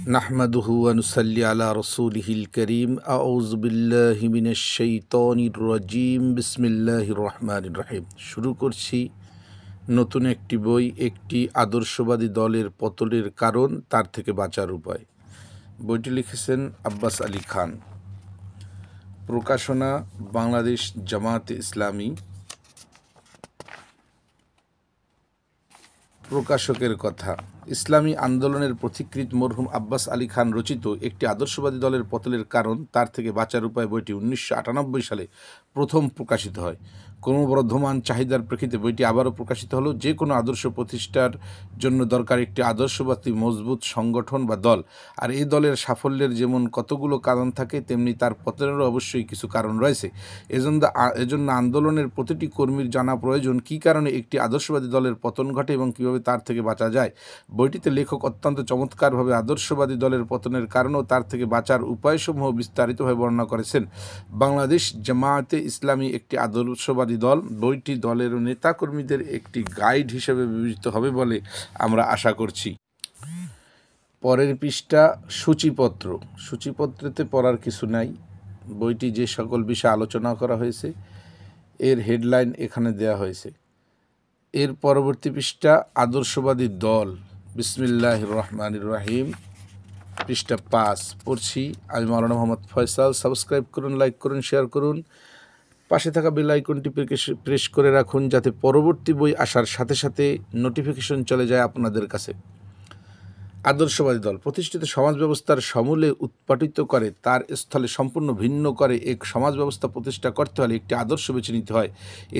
নাহমাদুহু ওয়া নুসাল্লি আলা রাসূলিহিল কারীম আউযু বিল্লাহি মিনাশ শাইতানির রাজীম বিসমিল্লাহির রহমানির রহিম। শুরু করছি নতুন একটি বই, একটি আদর্শবাদী দলের পতনের কারণ, তার থেকে বাঁচার উপায়। বইটি লিখেছেন আব্বাস আলী খান। প্রকাশনা বাংলাদেশ জামায়াতে ইসলামী। প্রকাশকের কথা, ইসলামী আন্দোলনের পথিকৃৎ মরহুম আব্বাস আলী খান রচিত একটি আদর্শবাদী দলের পতনের কারণ, তার থেকে বাঁচার উপায় বইটি 1998 সালে প্রথম প্রকাশিত হয়। ক্রমবর্ধমান চাহিদার প্রেক্ষিতে বইটি আবারও প্রকাশিত হলো। যে কোনো আদর্শ প্রতিষ্ঠার জন্য দরকার একটি আদর্শবাদী মজবুত সংগঠন বা দল। আর এই দলের সাফল্যের যেমন কতগুলো কারণ থাকে, তেমনি তার পতনেরও অবশ্যই কিছু কারণ রয়েছে। এজন্য আন্দোলনের প্রতিটি কর্মীর জানা প্রয়োজন কী কারণে একটি আদর্শবাদী দলের পতন ঘটে এবং কীভাবে তার থেকে বাঁচা যায়। বইটিতে লেখক অত্যন্ত চমৎকারভাবে আদর্শবাদী দলের পতনের কারণ ও তার থেকে বাঁচার উপায়সমূহ বিস্তারিতভাবে বর্ণনা করেছেন। বাংলাদেশ জামায়াতে ইসলামী একটি আদর্শবাদী দল। বইটি দলের নেতাকর্মীদের একটি গাইড হিসেবে বিবেচিত হবে বলে আমরা আশা করছি। পরের পৃষ্ঠা সূচিপত্র। সূচিপত্রেতে পড়ার কিছু নাই। বইটি যে সকল বিষয়ে আলোচনা করা হয়েছে এর হেডলাইন এখানে দেয়া হয়েছে। এর পরবর্তী পৃষ্ঠা আদর্শবাদী দল, বিসমিল্লাহির রহমানির রহিম, পৃষ্ঠা 5 পড়ছি। আমি মাওলানা মোহাম্মদ ফয়সাল। সাবস্ক্রাইব করুন, লাইক করুন, শেয়ার করুন। পাশে থাকা বেল আইকনটি প্রেস করে রাখুন যাতে পরবর্তী বই আসার সাথে সাথে নোটিফিকেশন চলে যায় আপনাদের কাছে। আদর্শবাদী দল প্রতিষ্ঠিত সমাজ ব্যবস্থার সমূলে উৎপাটিত করে, তার স্থলে সম্পূর্ণ ভিন্ন করে এক সমাজ ব্যবস্থা প্রতিষ্ঠা করতে হলে একটি আদর্শ বেছে নিতে হয়।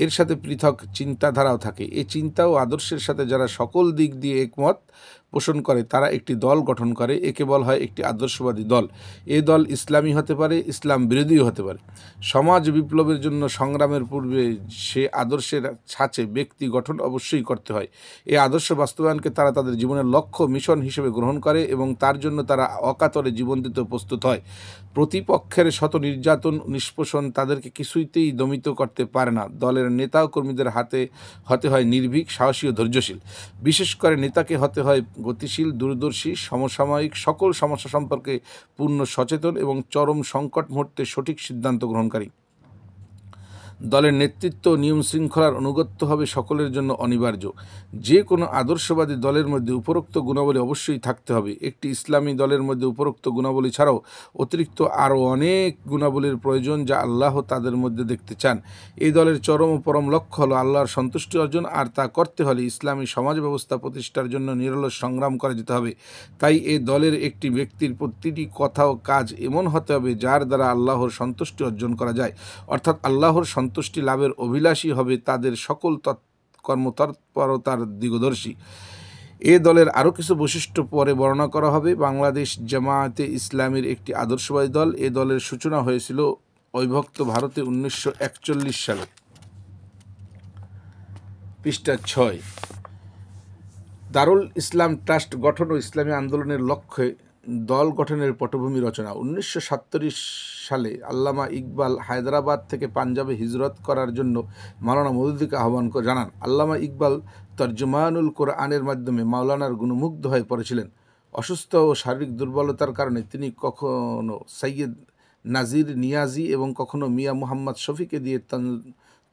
এর সাথে পৃথক চিন্তাধারাও থাকে। এই চিন্তা ও আদর্শের সাথে যারা সকল দিক দিয়ে একমত পোষণ করে তারা একটি দল গঠন করে। একে বলা হয় একটি আদর্শবাদী দল। এ দল ইসলামী হতে পারে, ইসলাম বিরোধীও হতে পারে। সমাজ বিপ্লবের জন্য সংগ্রামের পূর্বে সে আদর্শের ছাঁচে ব্যক্তি গঠন অবশ্যই করতে হয়। এই আদর্শ বাস্তবায়নকে তারা তাদের জীবনের লক্ষ্য মিশন হিসেবে গ্রহণ করে এবং তার জন্য তারা অকাতরে জীবন দিতে প্রস্তুত হয়। প্রতিপক্ষের শত নির্যাতন নিষ্পোষণ তাদেরকে কিছুতেই দমিত করতে পারে না। দলের নেতা ও কর্মীদের হতে হয় নির্ভীক, সাহসী ও ধৈর্যশীল। বিশেষ করে নেতাকে হতে হয় গতিশীল, দূরদর্শী, সমসাময়িক সকল সমস্যা সম্পর্কে পূর্ণ সচেতন এবং চরম সংকট মুহূর্তে সঠিক সিদ্ধান্ত গ্রহণকারী। দলের নেতৃত্ব নিয়ম শৃঙ্খলার অনুগত্য হবে সকলের জন্য অনিবার্য। যে কোনো আদর্শবাদী দলের মধ্যে উপরোক্ত গুণাবলী অবশ্যই থাকতে হবে। একটি ইসলামী দলের মধ্যে উপরোক্ত গুণাবলী ছাড়াও অতিরিক্ত আরও অনেক গুণাবলীর প্রয়োজন যা আল্লাহ তাদের মধ্যে দেখতে চান। এই দলের চরম ও পরম লক্ষ্য হলো আল্লাহর সন্তুষ্টি অর্জন, আর তা করতে হলে ইসলামী সমাজ ব্যবস্থা প্রতিষ্ঠার জন্য নিরলস সংগ্রাম করে যেতে হবে। তাই এই দলের একটি ব্যক্তির প্রতিটি কথা ও কাজ এমন হতে হবে যার দ্বারা আল্লাহর সন্তুষ্টি অর্জন করা যায়, অর্থাৎ আল্লাহর সন্তুষ্টি লাভের অভিলাষী হবে তাদের সকল কর্মতৎপরতার দিগদর্শী। এ দলের আরও কিছু বৈশিষ্ট্য পরে বর্ণনা করা হবে। বাংলাদেশ জামায়াতে ইসলামীর একটি আদর্শবাদী দল। এ দলের সূচনা হয়েছিল অবিভক্ত ভারতে 1941 সালে। পৃষ্ঠা 6 দারুল ইসলাম ট্রাস্ট গঠন ও ইসলামী আন্দোলনের লক্ষ্যে দল গঠনের পটভূমি রচনা। 1947 সালে আল্লামা ইকবাল হায়দ্রাবাদ থেকে পাঞ্জাবে হিজরত করার জন্য মাওলানা মওদুদীকে আহ্বান জানান। আল্লামা ইকবাল তর্জমানুল কোরআনের মাধ্যমে মাওলানার গুণমুগ্ধ হয়ে পড়েছিলেন। অসুস্থ ও শারীরিক দুর্বলতার কারণে তিনি কখনো সৈয়দ নাজির নিয়াজি এবং কখনো মিয়া মুহাম্মদ শফিকে দিয়ে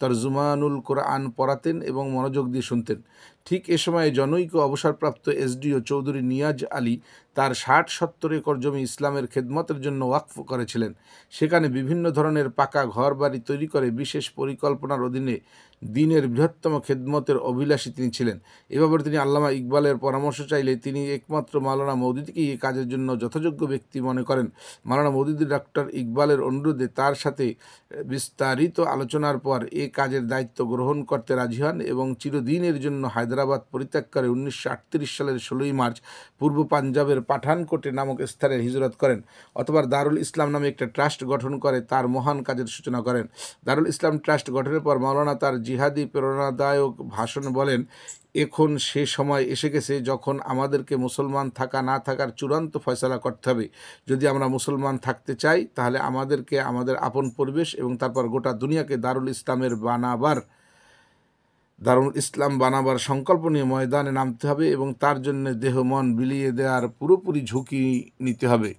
তর্জমানুল কোরআন পড়াতেন এবং মনোযোগ দিয়ে শুনতেন। ঠিক এ সময়ে জনৈক অবসরপ্রাপ্ত এসডিও চৌধুরী নিয়াজ আলী তার 60-70 একর জমি ইসলামের খেদমতের জন্য ওয়াকফ করেছিলেন। সেখানে বিভিন্ন ধরনের পাকা ঘর বাড়ি তৈরি করে বিশেষ পরিকল্পনার অধীনে দিনের বৃহত্তম খেদমতের অভিলাষী তিনি ছিলেন। এ ব্যাপারে তিনি আল্লামা ইকবালের পরামর্শ চাইলে তিনি একমাত্র মাওলানা মওদুদীকেই এই কাজের জন্য যথাযোগ্য ব্যক্তি মনে করেন। মাওলানা মওদুদী ডক্টর ইকবালের অনুরোধে তার সাথে বিস্তারিত আলোচনার পর এ কাজের দায়িত্ব গ্রহণ করতে রাজি হন এবং চিরদিনের জন্য হায়দ্রাবাদ পরিত্যাগ করে 1938 সালের 16 মার্চ পূর্ব পাঞ্জাবের পাঠানকোটে নামক স্থানে হিজরত করেন। অথবা দারুল ইসলাম নামে একটা ট্রাস্ট গঠন করে তার মহান কাজের সূচনা করেন। দারুল ইসলাম ট্রাস্ট গঠনের পর মাওলানা তার জিহাদি প্রেরণাদায়ক ভাষণ বলেন, এখন সে সময় এসে গেছে যখন আমাদেরকে মুসলমান থাকা না থাকার চূড়ান্ত ফয়সালা করতে হবে। যদি আমরা মুসলমান থাকতে চাই তাহলে আমাদেরকে আমাদের আপন পরিবেশ এবং তারপর গোটা দুনিয়াকে দারুল ইসলামের বানাবার দারুল ইসলাম বানাবার সংকল্প নিয়ে ময়দানে নামতে হবে এবং তার জন্য দেহ মন বিলিয়ে দেওয়ার পুরোপুরি ঝুঁকি নিতে হবে।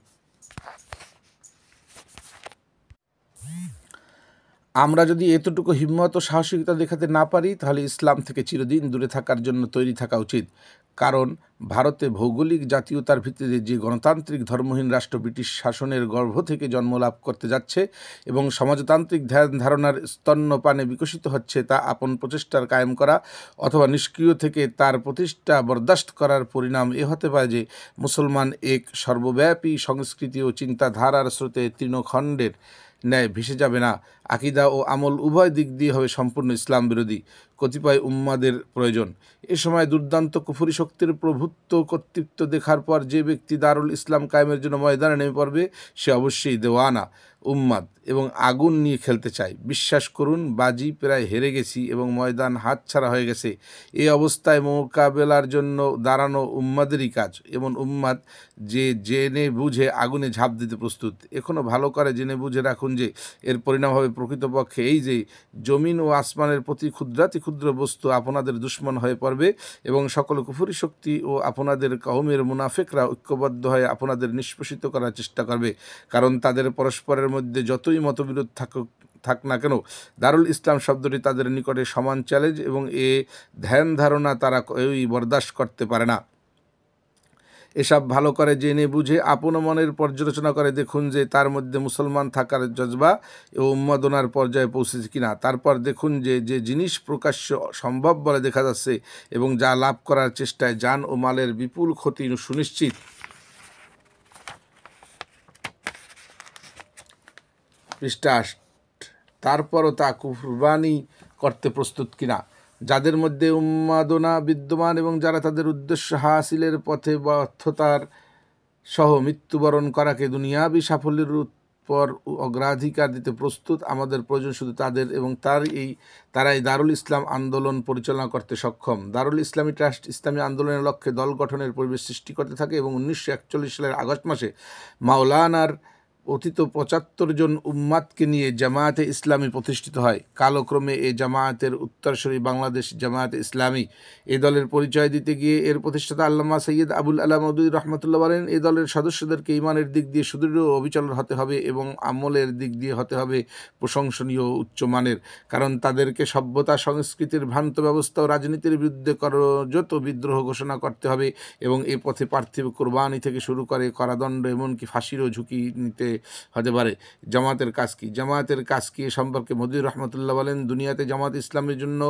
আমরা যদি এতটুকু হিম্মত ও সাহসিকতা দেখাতে না পারি, তাহলে ইসলাম থেকে চিরদিন দূরে থাকার জন্য তৈরি থাকা উচিত। কারণ ভারতে ভৌগোলিক জাতীয়তার ভিত্তিতে যে গণতান্ত্রিক ধর্মহীন রাষ্ট্র ব্রিটিশ শাসনের গর্ভ থেকে জন্ম লাভ করতে যাচ্ছে এবং সমাজতান্ত্রিক ধ্যান ধারণার স্তন্যপানে বিকশিত হচ্ছে, তা আপন প্রচেষ্টার কায়েম করা অথবা নিষ্ক্রিয় থেকে তার প্রতিষ্ঠা বরদাস্ত করার পরিণাম এ হতে পারে যে মুসলমান এক সর্বব্যাপী সংস্কৃতি ও চিন্তাধারার স্রোতে তৃণখণ্ডের ন্যায় ভেসে যাবে না। আকিদা ও আমল উভয় দিক দিয়ে হবে সম্পূর্ণ ইসলাম বিরোধী। কতিপয় উম্মাদের প্রয়োজন। এ সময় দুর্দান্ত কুফরি শক্তির প্রভুত্ব কর্তৃত্ব দেখার পর যে ব্যক্তি দারুল ইসলাম কায়েমের জন্য ময়দানে নেমে পড়বে, সে অবশ্যই দেওয়ানা, উম্মাদ এবং আগুন নিয়ে খেলতে চায়। বিশ্বাস করুন, বাজি প্রায় হেরে গেছি এবং ময়দান হাতছাড়া হয়ে গেছে। এই অবস্থায় মোকাবেলার জন্য দাঁড়ানো উম্মাদেরই কাজ। এমন উম্মাদ যে জেনে বুঝে আগুনে ঝাঁপ দিতে প্রস্তুত। এখনও ভালো করে জেনে বুঝে রাখুন যে এর পরিণাম হবে প্রকৃতপক্ষে এই যে জমিন ও আসমানের প্রতি ক্ষুদ্রাতি ক্ষুদ্র বস্তু আপনাদের দুশ্মন হয়ে পড়বে এবং সকল কুফরি শক্তি ও আপনাদের কওমের মুনাফিকরা ঐক্যবদ্ধ হয়ে আপনাদের নিষ্পেষিত করার চেষ্টা করবে। কারণ তাদের পরস্পরের মধ্যে যতই মতবিরোধ থাক না কেন, দারুল ইসলাম শব্দটি তাদের নিকটে সমান চ্যালেঞ্জ এবং এ ধ্যান ধারণা তারা কেউই বরদাস্ত করতে পারে না। এসব ভালো করে জেনে বুঝে আপন মনের পর্যালোচনা করে দেখুন যে তার মধ্যে মুসলমান থাকার জজবা ও উন্মাদনার পর্যায়ে পৌঁছেছে কিনা। তারপর দেখুন যে যে জিনিস প্রকাশ্য সম্ভব বলে দেখা যাচ্ছে এবং যা লাভ করার চেষ্টায় জান ও মালের বিপুল ক্ষতি সুনিশ্চিত, পৃষ্ঠা 8, তারপরও তা কুরবানি করতে প্রস্তুত কিনা। যাদের মধ্যে উন্মাদনা বিদ্যমান এবং যারা তাদের উদ্দেশ্য হাসিলের পথে ব্যর্থতার সহ মৃত্যুবরণ করাকে দুনিয়াবী সাফল্যের উপর অগ্রাধিকার দিতে প্রস্তুত, আমাদের প্রয়োজন শুধু তাদের এবং তারাই দারুল ইসলাম আন্দোলন পরিচালনা করতে সক্ষম। দারুল ইসলামী ট্রাস্ট ইসলামী আন্দোলনের লক্ষ্যে দল গঠনের পরিবেশ সৃষ্টি করতে থাকে এবং 1941 সালের আগস্ট মাসে মাওলানার অতীত 75 জন উম্মাদকে নিয়ে জামায়াতে ইসলামী প্রতিষ্ঠিত হয়। কালক্রমে এ জামায়াতের উত্তরসূরি বাংলাদেশ জামায়াতে ইসলামী। এ দলের পরিচয় দিতে গিয়ে এর প্রতিষ্ঠাতা আল্লামা সৈয়দ আবুল আলা মওদুদী রহমতুল্লাহ বলেন, এ দলের সদস্যদেরকে ইমানের দিক দিয়ে সুদৃঢ় ও অবিচল হতে হবে এবং আমলের দিক দিয়ে হতে হবে প্রশংসনীয় ও উচ্চমানের। কারণ তাদেরকে সভ্যতা, সংস্কৃতির ভ্রান্ত ব্যবস্থা ও রাজনীতির বিরুদ্ধে করজত বিদ্রোহ ঘোষণা করতে হবে এবং এ পথে পার্থিব কোরবানি থেকে শুরু করে কারাদণ্ড এমনকি ফাঁসিরও ঝুঁকি নিতে হতে পারে। জামাতের কাজ কি? জামাতের কাজ কি এ সম্পর্কে মওদুদী রহমতুল্লাহ বলেন, দুনিয়াতে জামাত ইসলামের জন্য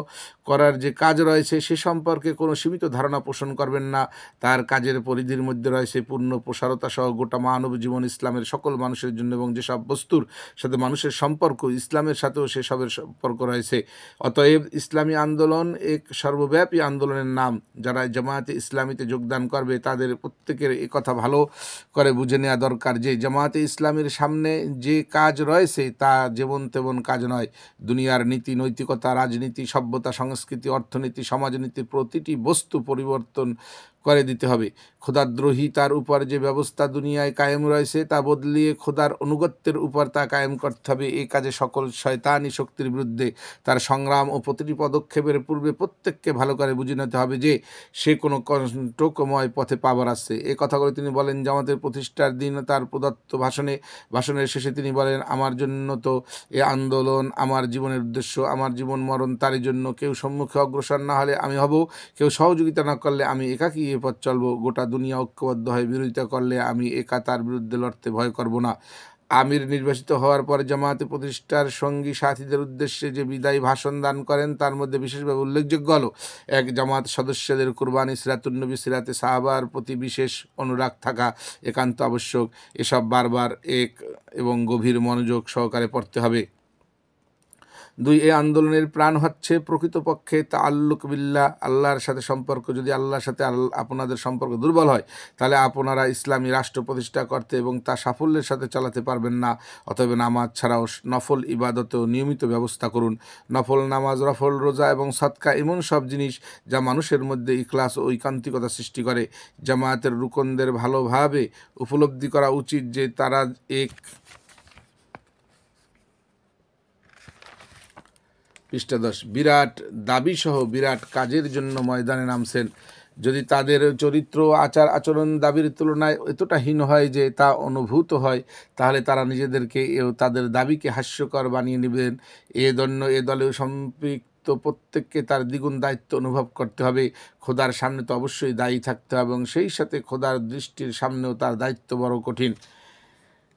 করার যে কাজ রয়েছে সে সম্পর্কে কোনো সীমিত ধারণা পোষণ করবেন না। তার কাজের পরিধির মধ্যে রয়েছে পূর্ণ প্রসারতা সহ গোটা মানব জীবন ইসলামের সকল মানুষের জন্য এবং যেসব বস্তুর সাথে মানুষের সম্পর্ক ইসলামের সাথেও সেসবের সম্পর্ক রয়েছে। অতএব ইসলামী আন্দোলন এক সর্বব্যাপী আন্দোলনের নাম। যারা জামায়াতে ইসলামীতে যোগদান করবে তাদের প্রত্যেকের একথা ভালো করে বুঝে নেওয়া দরকার যে জামায়াতে ইসলামের সামনে যে কাজ রয়েছে তা যেমন তেমন কাজ নয়। দুনিয়ার নীতি, নৈতিকতা, রাজনীতি, সভ্যতা, সংস্কৃতি, অর্থনীতি, সমাজনীতি প্রতিটি বস্তু পরিবর্তন করে দিতে হবে। খোদাদ্রোহী তার উপর যে ব্যবস্থা দুনিয়ায় কায়েম রয়েছে তা বদলিয়ে খোদার অনুগত্যের উপর তা কায়েম করতে হবে। এই কাজে সকল শয়তানি শক্তির বিরুদ্ধে তার সংগ্রাম ও প্রতিটি পদক্ষেপের পূর্বে প্রত্যেককে ভালো করে বুঝে নিতে হবে যে সে কোনো কণ্টকময় পথে পাবার আসছে। এই কথাগুলো তিনি বলেন জামাতের প্রতিষ্ঠার দিন তার প্রদত্ত ভাষণের শেষে তিনি বলেন, আমার জন্য তো এ আন্দোলন আমার জীবনের উদ্দেশ্য, আমার জীবন মরণ তারই জন্য। কেউ সম্মুখে অগ্রসর না হলে আমি হব, কেউ সহযোগিতা না করলে আমি একাকী এ পথ চলব। গোটা দুনিয়া ঐক্যবদ্ধ হয়ে বিরোধিতা করলে আমি একা তার বিরুদ্ধে লড়তে ভয় করব না। আমির নির্বাচিত হওয়ার পর জামায়াতে প্রতিষ্ঠার সঙ্গী সাথীদের উদ্দেশ্যে যে বিদায়ী ভাষণ দান করেন তার মধ্যে বিশেষভাবে উল্লেখযোগ্য হলো, এক, জামাত সদস্যদের কুরবানি, সিরাতুন্নবী, সিরাতে সাহাবার প্রতি বিশেষ অনুরাগ থাকা একান্ত আবশ্যক। এসব বারবার এক এবং গভীর মনোযোগ সহকারে পড়তে হবে। 2, এই আন্দোলনের প্রাণ হচ্ছে প্রকৃতপক্ষে তাআল্লুক বিল্লাহ, আল্লাহর সাথে সম্পর্ক। যদি আল্লাহর সাথে আপনাদের সম্পর্ক দুর্বল হয় তাহলে আপনারা ইসলামী রাষ্ট্র প্রতিষ্ঠা করতে এবং তা সাফল্যের সাথে চালাতে পারবেন না। অতএব নামাজ ছাড়াও নফল ইবাদতেও নিয়মিত ব্যবস্থা করুন। নফল নামাজ, নফল রোজা এবং সদকা এমন সব জিনিস যা মানুষের মধ্যে ইখলাস ও ঐকান্তিকতা সৃষ্টি করে। জামায়াতের রুকনদের ভালোভাবে উপলব্ধি করা উচিত যে তারা এক পৃষ্ঠা 10। বিরাট দাবিসহ বিরাট কাজের জন্য ময়দানে নামছেন। যদি তাদের চরিত্র আচার আচরণ দাবির তুলনায় এতটা হীন হয় যে তা অনুভূত হয়, তাহলে তারা নিজেদেরকে তাদের দাবিকে হাস্যকর বানিয়ে নেবেন। এ দলে সম্পৃক্ত প্রত্যেককে তার দ্বিগুণ দায়িত্ব অনুভব করতে হবে। খোদার সামনে তো অবশ্যই দায়ী থাকতে হবে, এবং সেই সাথে খোদার দৃষ্টির সামনেও তার দায়িত্ব বড় কঠিন।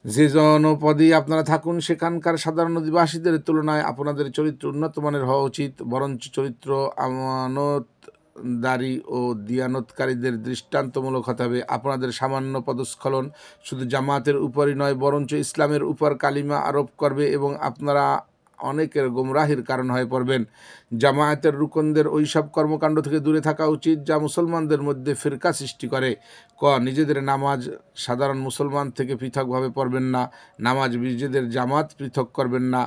যে জনপদেই আপনারা থাকুন, সেখানকার সাধারণ অধিবাসীদের তুলনায় আপনাদের চরিত্র উন্নত মানের হওয়া উচিত। বরঞ্চ চরিত্র আমানতদারি ও দিয়ানতকারীদের দৃষ্টান্তমূলক হতে হবে। আপনাদের সামান্য পদস্খলন শুধু জামাতের উপরই নয়, বরঞ্চ ইসলামের উপর কালিমা আরোপ করবে এবং আপনারা অনেকের গোমরাহির কারণ হয়ে পড়বেন। জামায়াতের রুকনদের ওইসব কর্মকাণ্ড থেকে দূরে থাকা উচিত যা মুসলমানদের মধ্যে ফিরকা সৃষ্টি করে। নিজেদের নামাজ সাধারণ মুসলমান থেকে পৃথকভাবে পড়বেন না। নামাজ নিজেদের জামাত পৃথক করবেন না।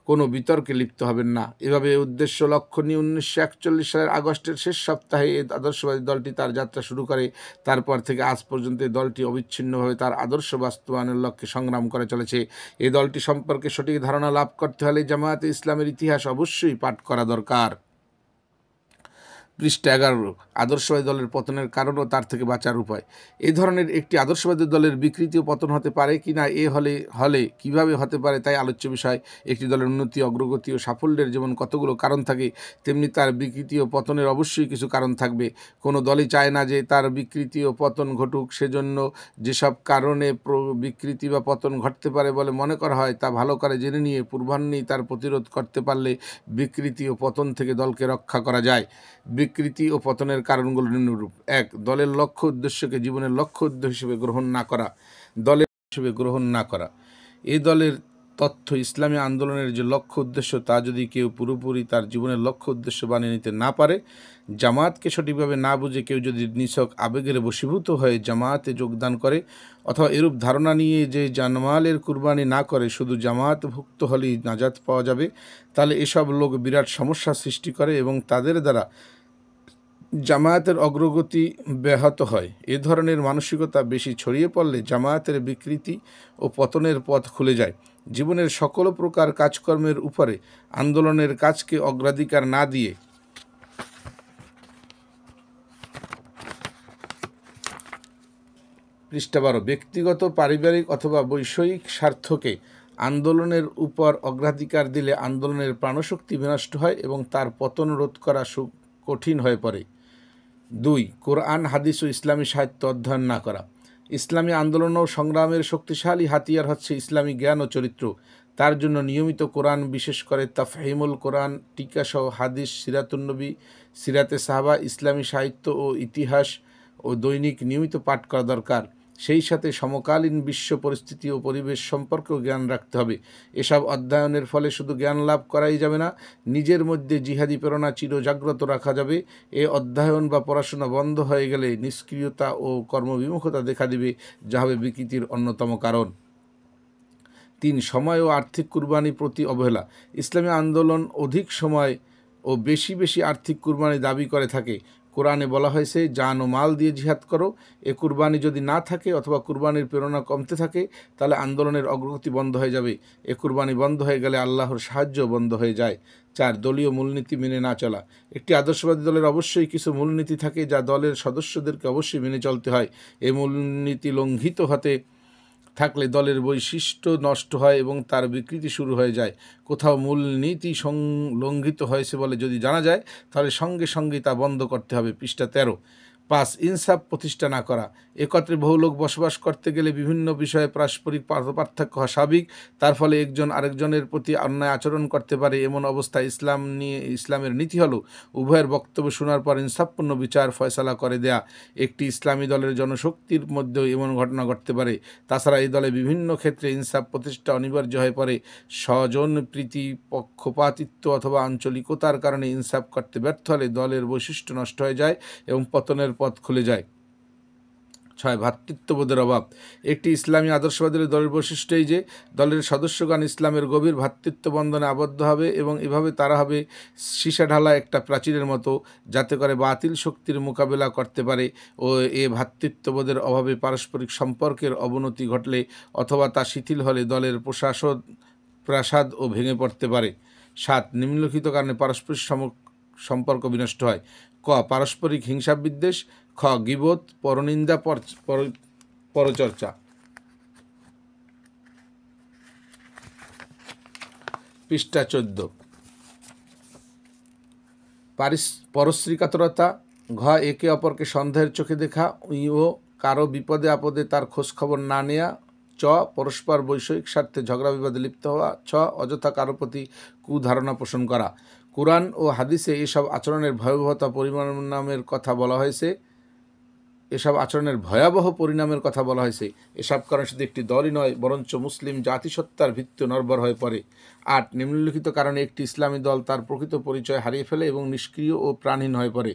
কোনো বিতর্কে লিপ্ত হবেন না। এভাবে উদ্দেশ্য লক্ষ্য নিয়ে 1941 সালের আগস্টের শেষ সপ্তাহে এই আদর্শবাদী দলটি তার যাত্রা শুরু করে। তারপর থেকে আজ পর্যন্ত এই দলটি অবিচ্ছিন্নভাবে তার আদর্শ বাস্তবায়নের লক্ষ্যে সংগ্রাম করে চলেছে। এই দলটি সম্পর্কে সঠিক ধারণা লাভ করতে হলে জামায়াতে ইসলামের ইতিহাস অবশ্যই পাঠ করা দরকার। পৃষ্ঠা 11। আদর্শবাদী দলের পতনের কারণ ও তার থেকে বাঁচার উপায়। এই ধরনের একটি আদর্শবাদী দলের বিকৃতি ও পতন হতে পারে কি না, হলে কিভাবে হতে পারে তাই আলোচ্য বিষয়। একটি দলের উন্নতি, অগ্রগতি ও সাফল্যের যেমন কতগুলো কারণ থাকে, তেমনি তার বিকৃতি ও পতনের অবশ্যই কিছু কারণ থাকবে। কোনো দলই চায় না যে তার বিকৃতি ও পতন ঘটুক। সেজন্য যেসব কারণে বিকৃতি বা পতন ঘটতে পারে বলে মনে করা হয়, তা ভালো করে জেনে নিয়ে পূর্বাহ্নেই তার প্রতিরোধ করতে পারলে বিকৃতি ও পতন থেকে দলকে রক্ষা করা যায়। বিকৃতি ও পতনের কারণগুলো নিম্নরূপ। 1. দলের লক্ষ্য উদ্দেশ্যকে জীবনের লক্ষ্য উদ্দেশ্য হিসেবে গ্রহণ না করা। এই দলের তথ্য ইসলামী আন্দোলনের যে লক্ষ্য উদ্দেশ্য তা যদি কেউ পুরোপুরি তার জীবনের লক্ষ্য উদ্দেশ্য বানিয়ে নিতে না পারে, জামায়াতকে সঠিকভাবে না বুঝে কেউ যদি নিছক আবেগের বশীভূত হয়ে জামায়াতে যোগদান করে, অথবা এরূপ ধারণা নিয়ে যে জানমালের কুরবানি না করে শুধু জামায়াতভুক্ত হলেই নাজাত পাওয়া যাবে, তাহলে এসব লোক বিরাট সমস্যা সৃষ্টি করে এবং তাদের দ্বারা জামায়াতের অগ্রগতি ব্যাহত হয়। এ ধরনের মানসিকতা বেশি ছড়িয়ে পড়লে জামায়াতের বিকৃতি ও পতনের পথ খুলে যায়। জীবনের সকল প্রকার কাজকর্মের উপরে আন্দোলনের কাজকে অগ্রাধিকার না দিয়ে পৃষ্ঠা 12। ব্যক্তিগত, পারিবারিক অথবা বৈষয়িক স্বার্থকে আন্দোলনের উপর অগ্রাধিকার দিলে আন্দোলনের প্রাণশক্তি বিনষ্ট হয় এবং তার পতন রোধ করা কঠিন হয়ে পড়ে। 2. কোরআন, হাদিস ও ইসলামী সাহিত্য অধ্যয়ন না করা। ইসলামী আন্দোলন ও সংগ্রামের শক্তিশালী হাতিয়ার হচ্ছে ইসলামী জ্ঞান ও চরিত্র। তার জন্য নিয়মিত কোরআন, বিশেষ করে তাফহিমুল কোরআন, টিকাসহ হাদিস, সিরাতুন্নবী, সিরাতে সাহাবা, ইসলামী সাহিত্য ও ইতিহাস ও দৈনিক নিয়মিত পাঠ করা দরকার। সেই সাথে সমকালীন বিশ্ব পরিস্থিতি ও পরিবেশ সম্পর্কেও জ্ঞান রাখতে হবে। এসব অধ্যয়নের ফলে শুধু জ্ঞান লাভ করাই যাবে না, নিজের মধ্যে জিহাদি প্রেরণা চিরজাগ্রত রাখা যাবে। এ অধ্যয়ন বা পড়াশোনা বন্ধ হয়ে গেলে নিষ্ক্রিয়তা ও কর্মবিমুখতা দেখা দিবে, যা হবে বিকৃতির অন্যতম কারণ। 3. সময় ও আর্থিক কুরবানি প্রতি অবহেলা। ইসলামী আন্দোলন অধিক সময় ও বেশি আর্থিক কুরবানি দাবি করে থাকে। কোরআনে বলা হয়েছে, জান ও মাল দিয়ে জিহাদ করো। এ কুরবানি যদি না থাকে অথবা কুরবানির প্রেরণা কমতে থাকে, তাহলে আন্দোলনের অগ্রগতি বন্ধ হয়ে যাবে। এ কুরবানি বন্ধ হয়ে গেলে আল্লাহর সাহায্য বন্ধ হয়ে যায়। 4. দলীয় মূলনীতি মেনে না চলা। একটি আদর্শবাদী দলের অবশ্যই কিছু মূলনীতি থাকে যা দলের সদস্যদেরকে অবশ্যই মেনে চলতে হয়। এই মূলনীতি লঙ্ঘিত হতে থাকলে দলের বৈশিষ্ট্য নষ্ট হয় এবং তার বিকৃতি শুরু হয়ে যায়। কোথাও মূলনীতি লঙ্ঘিত হয়েছে বলে যদি জানা যায়, তাহলে সঙ্গে তা বন্ধ করতে হবে। পৃষ্ঠা 13। 5. ইনসাফ প্রতিষ্ঠা না করা। একত্রে বহু লোক বসবাস করতে গেলে বিভিন্ন বিষয়ে পারস্পরিক পার্থক্য হওয়া স্বাভাবিক। তার ফলে একজন আরেকজনের প্রতি অন্যায় আচরণ করতে পারে। এমন অবস্থায় ইসলামের নীতি হলো উভয়ের বক্তব্য শোনার পর ইনসাফপূর্ণ বিচার ফয়সালা করে দেয়া। একটি ইসলামী দলের জনশক্তির মধ্যেও এমন ঘটনা ঘটতে পারে। তাছাড়া এই দলে বিভিন্ন ক্ষেত্রে ইনসাফ প্রতিষ্ঠা অনিবার্য হয়ে পড়ে। স্বজনপ্রীতি, পক্ষপাতিত্ব অথবা আঞ্চলিকতার কারণে ইনসাফ করতে ব্যর্থ হলে দলের বৈশিষ্ট্য নষ্ট হয়ে যায় এবং পতনের পথ খুলে যায়। 6. ভ্রাতৃত্ববোধের অভাব। একটি ইসলামী আদর্শবাদের দলের বৈশিষ্ট্য এই যে দলের সদস্যগণ ইসলামের গভীর ভ্রাতৃত্ব বন্ধনে আবদ্ধ হবে এবং এভাবে তারা হবে সীসা ঢালা একটা প্রাচীরের মতো, যাতে করে বাতিল শক্তির মোকাবেলা করতে পারে। ও এ ভ্রাতৃত্ববোধের অভাবে পারস্পরিক সম্পর্কের অবনতি ঘটলে অথবা তা শিথিল হলে দলের প্রাসাদও ভেঙে পড়তে পারে। 7 নিম্নলিখিত কারণে পারস্পরিক সম্পর্ক বিনষ্ট হয়। ক পারস্পরিক হিংসা বিদ্বেষ, খ গীবত, পরনিন্দা, পরচর্চা। পৃষ্ঠা 14। পরশ্রীকাতরতা, ঘ একে অপরকে সন্দেহের চোখে দেখা ও কারো বিপদে আপদে তার খোঁজখবর না নেয়া, চ পরস্পর বৈষয়িক স্বার্থে ঝগড়া বিবাদে লিপ্ত হওয়া, ছ অযথা কারো প্রতি কুধারণা পোষণ করা। কুরআন ও হাদিসে এসব আচরণের ভয়াবহতা পরিণামের কথা বলা হয়েছে। এসব কারণে শুধু একটি দলই নয়, বরঞ্চ মুসলিম জাতিসত্তার ভিত্তি নড়বড় হয়ে পড়ে। 8 নিম্নলিখিত কারণে একটি ইসলামী দল তার প্রকৃত পরিচয় হারিয়ে ফেলে এবং নিষ্ক্রিয় ও প্রাণহীন হয়ে পড়ে।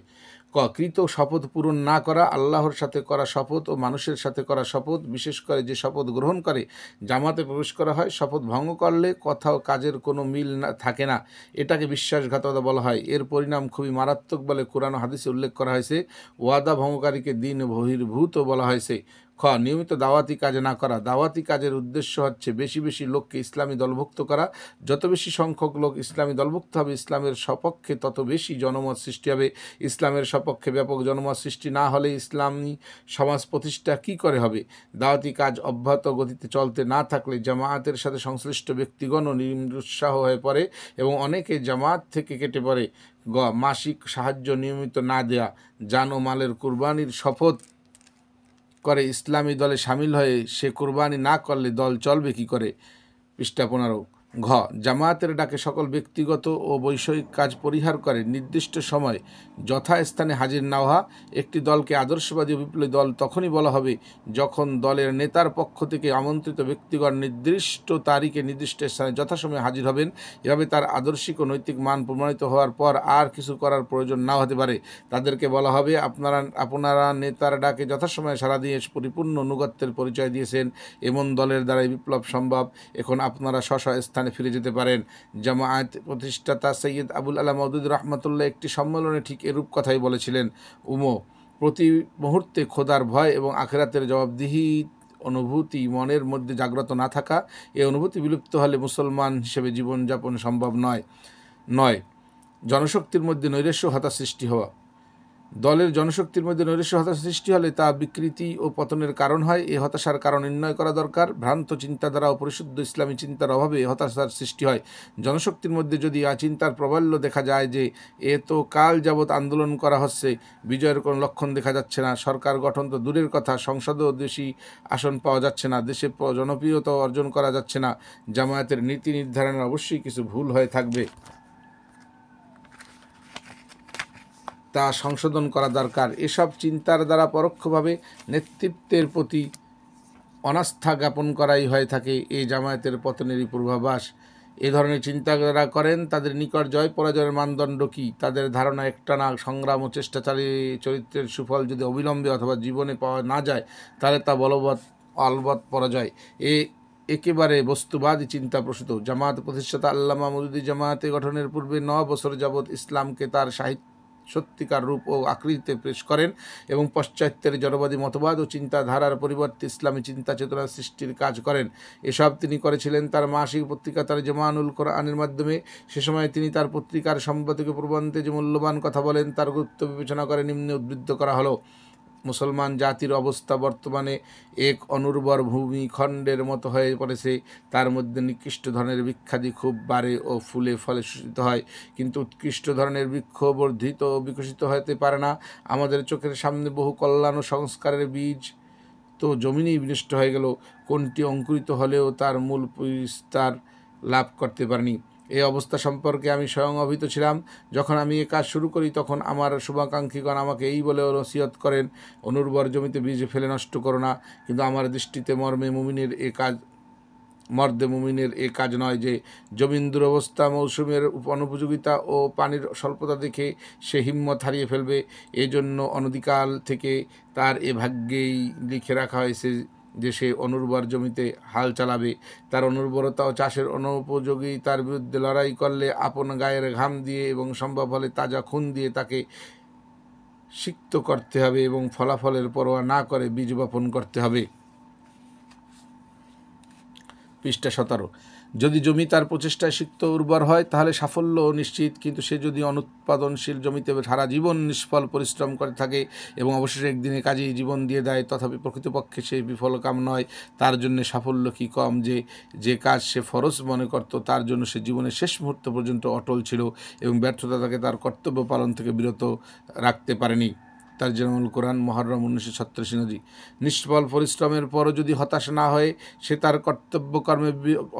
ক কৃত শপথ পূরণ না করা, আল্লাহর সাথে করা শপথ ও মানুষের সাথে করা শপথ, বিশেষ করে যে শপথ গ্রহণ করে জামাতে প্রবেশ করা হয়, শপথ ভঙ্গ করলে কথা ও কাজের কোনো মিল থাকে না, এটাকে বিশ্বাসঘাতকতা বলা হয়। এর পরিণাম খুবই মারাত্মক বলে কোরআন ও হাদিসে উল্লেখ করা হয়েছে। ওয়াদা ভঙ্গকারীকে দিন বহির্ভূত বলা হয়েছে। খ নিয়মিত দাওয়াতি কাজ না করা। দাওয়াতি কাজের উদ্দেশ্য হচ্ছে বেশি বেশি লোককে ইসলামী দলভুক্ত করা। যত বেশি সংখ্যক লোক ইসলামী দলভুক্ত হবে, ইসলামের সপক্ষে তত বেশি জনমত সৃষ্টি হবে। ইসলামের সপক্ষে ব্যাপক জনমত সৃষ্টি না হলে ইসলামী সমাজ প্রতিষ্ঠা কী করে হবে? দাওয়াতি কাজ অব্যাহত গতিতে চলতে না থাকলে জামায়াতের সাথে সংশ্লিষ্ট ব্যক্তিগণও নিরুৎসাহ হয়ে পড়ে এবং অনেকে জামায়াত থেকে কেটে পড়ে। গ মাসিক সাহায্য নিয়মিত না দেয়া। জান ও মালের কুরবানির শপথ করে ইসলামী দলে সামিল হয়ে সে কুরবানি না করলে দল চলবে কি করে? পৃষ্ঠা 15। ঘ জামায়াতের ডাকে সকল ব্যক্তিগত ও বৈষয়িক কাজ পরিহার করে নির্দিষ্ট সময় যথাস্থানে হাজির না হওয়া। একটি দলকে আদর্শবাদী বিপ্লবী দল তখনই বলা হবে যখন দলের নেতার পক্ষ থেকে আমন্ত্রিত ব্যক্তিগণ নির্দিষ্ট তারিখে নির্দিষ্ট স্থানে যথাসময়ে হাজির হবেন। এভাবে তার আদর্শিক ও নৈতিক মান প্রমাণিত হওয়ার পর আর কিছু করার প্রয়োজন নাও হতে পারে। তাদেরকে বলা হবে, আপনারা নেতার ডাকে যথাসময়ে সাড়া দিয়ে পরিপূর্ণ অনুগত্যের পরিচয় দিয়েছেন, এমন দলের দ্বারাই বিপ্লব সম্ভব। এখন আপনারা স্ব স্থানে ফিরে যেতে পারেন। জামায়াত প্রতিষ্ঠাতা সৈয়দ আবুল আলা মওদুদ রহমতুল্লাহ একটি সম্মেলনে ঠিক এরূপ কথাই বলেছিলেন। প্রতি মুহূর্তে খোদার ভয় এবং আখিরাতের জবাবদিহি অনুভূতি মনের মধ্যে জাগ্রত না থাকা, এই অনুভূতি বিলুপ্ত হলে মুসলমান হিসেবে জীবনযাপন সম্ভব নয়। জনশক্তির মধ্যে নৈরাশ্য হতাশা সৃষ্টি হওয়া। দলের জনশক্তির মধ্যে নৈরাশ্য হতাশা সৃষ্টি হলে তা বিকৃতি ও পতনের কারণ হয়। এই হতাশার কারণ নির্ণয় করা দরকার। ভ্রান্ত চিন্তাধারা ও পরিশুদ্ধ ইসলামী চিন্তার অভাবে হতাশার সৃষ্টি হয়। জনশক্তির মধ্যে যদি চিন্তার প্রাবল্য দেখা যায় যে তো কাল যাবৎ আন্দোলন করা হচ্ছে, বিজয়ের কোনো লক্ষণ দেখা যাচ্ছে না, সরকার গঠন তো দূরের কথা, সংসদেও বেশি আসন পাওয়া যাচ্ছে না, দেশে জনপ্রিয়তা অর্জন করা যাচ্ছে না, জামায়াতের নীতি নির্ধারণে অবশ্যই কিছু ভুল হয়ে থাকবে, তা সংশোধন করা দরকার। এসব চিন্তার দ্বারা পরোক্ষভাবে নেতৃত্বের প্রতি অনাস্থা জ্ঞাপন করাই হয়ে থাকে এই জামায়াতের পতনেরই পূর্বাভাস। এ ধরনের চিন্তা যারা করেন তাদের নিকট জয় পরাজয়ের মানদণ্ড কী? তাদের ধারণা একটানা সংগ্রাম ও চেষ্টা চালিয়ে চরিত্রের সুফল যদি অবিলম্বে অথবা জীবনে পাওয়া না যায়, তাহলে তা অলবৎ পরাজয়। একেবারে বস্তুবাদী চিন্তা প্রসূত। জামায়াত প্রতিষ্ঠাতা আল্লামা মওদুদী জামায়াতে গঠনের পূর্বে 9 বছর যাবৎ ইসলামকে তার সত্যিকার রূপ ও আকৃতিতে পেশ করেন এবং পশ্চাত্যের জড়বাদী মতবাদ ও চিন্তাধারার পরিবর্তে ইসলামী চিন্তা চেতনা সৃষ্টির কাজ করেন। এসব তিনি করেছিলেন তার মাসিক পত্রিকা তারজমানুল কোরআনের মাধ্যমে। সে সময় তিনি তার পত্রিকার সম্পাদক প্রবন্ধে যে মূল্যবান কথা বলেন তার গুরুত্ব বিবেচনা করে নিম্নে উদ্ধৃত করা হলো। মুসলমান জাতির অবস্থা বর্তমানে এক অনুর্বর ভূমিখণ্ডের মতো হয়ে পড়েছে। তার মধ্যে নিকৃষ্ট ধরনের বৃক্ষাদি খুব বাড়ে ও ফুলে ফলে সূচিত হয়, কিন্তু উৎকৃষ্ট ধরনের বৃক্ষ বর্ধিত ও বিকশিত হতে পারে না। আমাদের চোখের সামনে বহু কল্যাণ ও সংস্কারের বীজ তো জমিনেই বিনষ্ট হয়ে গেল, কোনটি অঙ্কুরিত হলেও তার মূল বিস্তার লাভ করতে পারেনি। এই অবস্থা সম্পর্কে আমি স্বয়ং অবহিত ছিলাম। যখন আমি এ কাজ শুরু করি তখন আমার শুভাকাঙ্ক্ষীগণ আমাকে এই বলে নসিহত করেন, অনুর্বর জমিতে বীজ ফেলে নষ্ট করো না। কিন্তু আমার দৃষ্টিতে মর্দে মুমিনের এ কাজ নয় যে জমিন দুরবস্থা, মৌসুমের অনুপযোগিতা ও পানির স্বল্পতা দেখে সে হিম্মত হারিয়ে ফেলবে। এজন্য অনধিকাল থেকে তার এ ভাগ্যেই লিখে রাখা হয়েছে যে সে অনুর্বর জমিতে হাল চালাবে। তার অনুর্বরতা ও চাষের অনুপযোগিতার বিরুদ্ধে লড়াই করলে আপন গায়ের ঘাম দিয়ে এবং সম্ভব হলে তাজা খুন দিয়ে তাকে সিক্ত করতে হবে এবং ফলাফলের পরোয়া না করে বীজ বপন করতে হবে। পৃষ্ঠা 17। যদি জমি তার প্রচেষ্টায় সিক্ত উর্বর হয় তাহলে সাফল্য নিশ্চিত, কিন্তু সে যদি অনুৎপাদনশীল জমিতে সারা জীবন নিষ্ফল পরিশ্রম করে থাকে এবং অবশেষে একদিনে কাজেই জীবন দিয়ে দেয়, তথাপি প্রকৃতপক্ষে সে বিফলকাম নয়। তার জন্য সাফল্য কি কম যে যে কাজ সে ফরজ মনে করত তার জন্য সে জীবনের শেষ মুহূর্ত পর্যন্ত অটল ছিল এবং ব্যর্থতা তাকে তার কর্তব্য পালন থেকে বিরত রাখতে পারেনি। তারজমুল কোরআন, মুহররম 1986 নদী। নিষ্ফল পরিশ্রমের পরও যদি হতাশা না হয়ে সে তার কর্তব্য কর্মে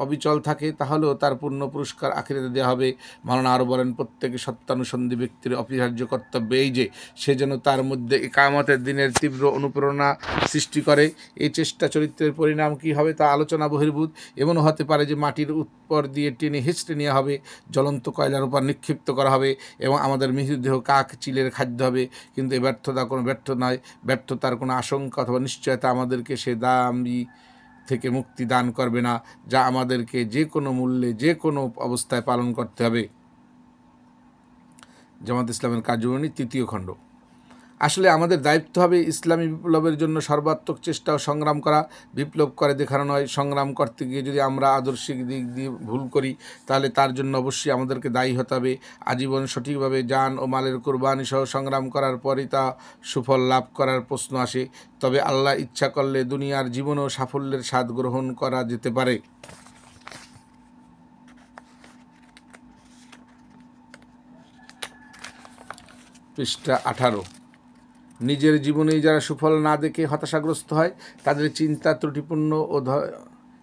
অবিচল থাকে তাহলেও তার পূর্ণ পুরস্কার আখিরাতে দেওয়া হবে। মাওলানা আরও বলেন, প্রত্যেকে সত্যানুসন্ধী ব্যক্তির অপরিহার্য কর্তব্য এই যে সে যেন তার মধ্যে কিয়ামতের দিনের তীব্র অনুপ্রেরণা সৃষ্টি করে। এই চেষ্টা চরিত্রের পরিণাম কী হবে তা আলোচনা বহির্ভূত। এমনও হতে পারে যে মাটির উপর দিয়ে টেনে হেঁচড়ে নেওয়া হবে, জ্বলন্ত কয়লার উপর নিক্ষিপ্ত করা হবে এবং আমাদের মৃতদেহ কাক চিলের খাদ্য হবে। কিন্তু এ ব্যর্থতা কোনো ব্যর্থ নয়, ব্যর্থতার কোনো আশঙ্কা অথবা নিশ্চয়তা আমাদেরকে সে দাবি থেকে মুক্তি দান করবে না যা আমাদেরকে যে কোনো মূল্যে যে কোনো অবস্থায় পালন করতে হবে। জামাত ইসলামের কার্যবরণী 3য় খণ্ড। আসলে আমাদের দায়িত্ব হবে ইসলামী বিপ্লবের জন্য সর্বাত্মক চেষ্টা ও সংগ্রাম করা। বিপ্লব করে দেখানো নয়। সংগ্রাম করতে গিয়ে যদি আমরা আদর্শিক দিক দিয়ে ভুল করি তাহলে তার জন্য অবশ্যই আমাদেরকে দায়ী হতে হবে। আজীবন সঠিকভাবে জান ও মালের কোরবানি সহ সংগ্রাম করার পরই তা সুফল লাভ করার প্রশ্ন আসে। তবে আল্লাহ ইচ্ছা করলে দুনিয়ার জীবনেও সাফল্যের স্বাদ গ্রহণ করা যেতে পারে। পৃষ্ঠা 18। নিজের জীবনেই যারা সুফল না দেখে হতাশাগ্রস্ত হয় তাদের চিন্তা ত্রুটিপূর্ণ ও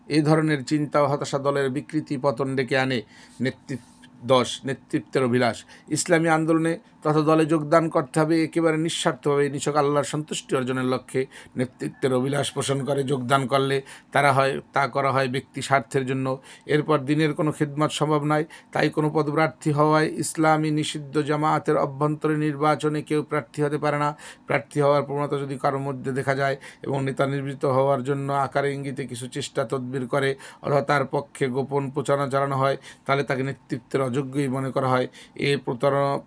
এই ধরনের চিন্তা ও হতাশা দলের বিকৃতি পতন ডেকে আনে। নেতৃত্বের অভিলাষ। ইসলামী আন্দোলনে তথা দলে যোগদান করতে হবে একেবারে নিঃস্বার্থভাবে নিছক আল্লাহর সন্তুষ্টি অর্জনের লক্ষ্যে। নেতৃত্বের অভিলাষ পোষণ করে যোগদান করলে তা করা হয় ব্যক্তি স্বার্থের জন্য। এরপর দিনের কোনো খিদমত সম্ভব নয়। তাই কোনো পদপ্রার্থী হওয়ায় ইসলামী নিষিদ্ধ জামায়াতের অভ্যন্তরে নির্বাচনে কেউ প্রার্থী হতে পারে না। প্রার্থী হওয়ার প্রবণতা যদি কারোর মধ্যে দেখা যায় এবং নেতা নির্বাচিত হওয়ার জন্য আকারে ইঙ্গিতে কিছু চেষ্টা তদবির করে অথবা তার পক্ষে গোপন প্রচারণা চালানো হয় তাহলে তাকে নেতৃত্বের অযোগ্যই মনে করা হয়। এই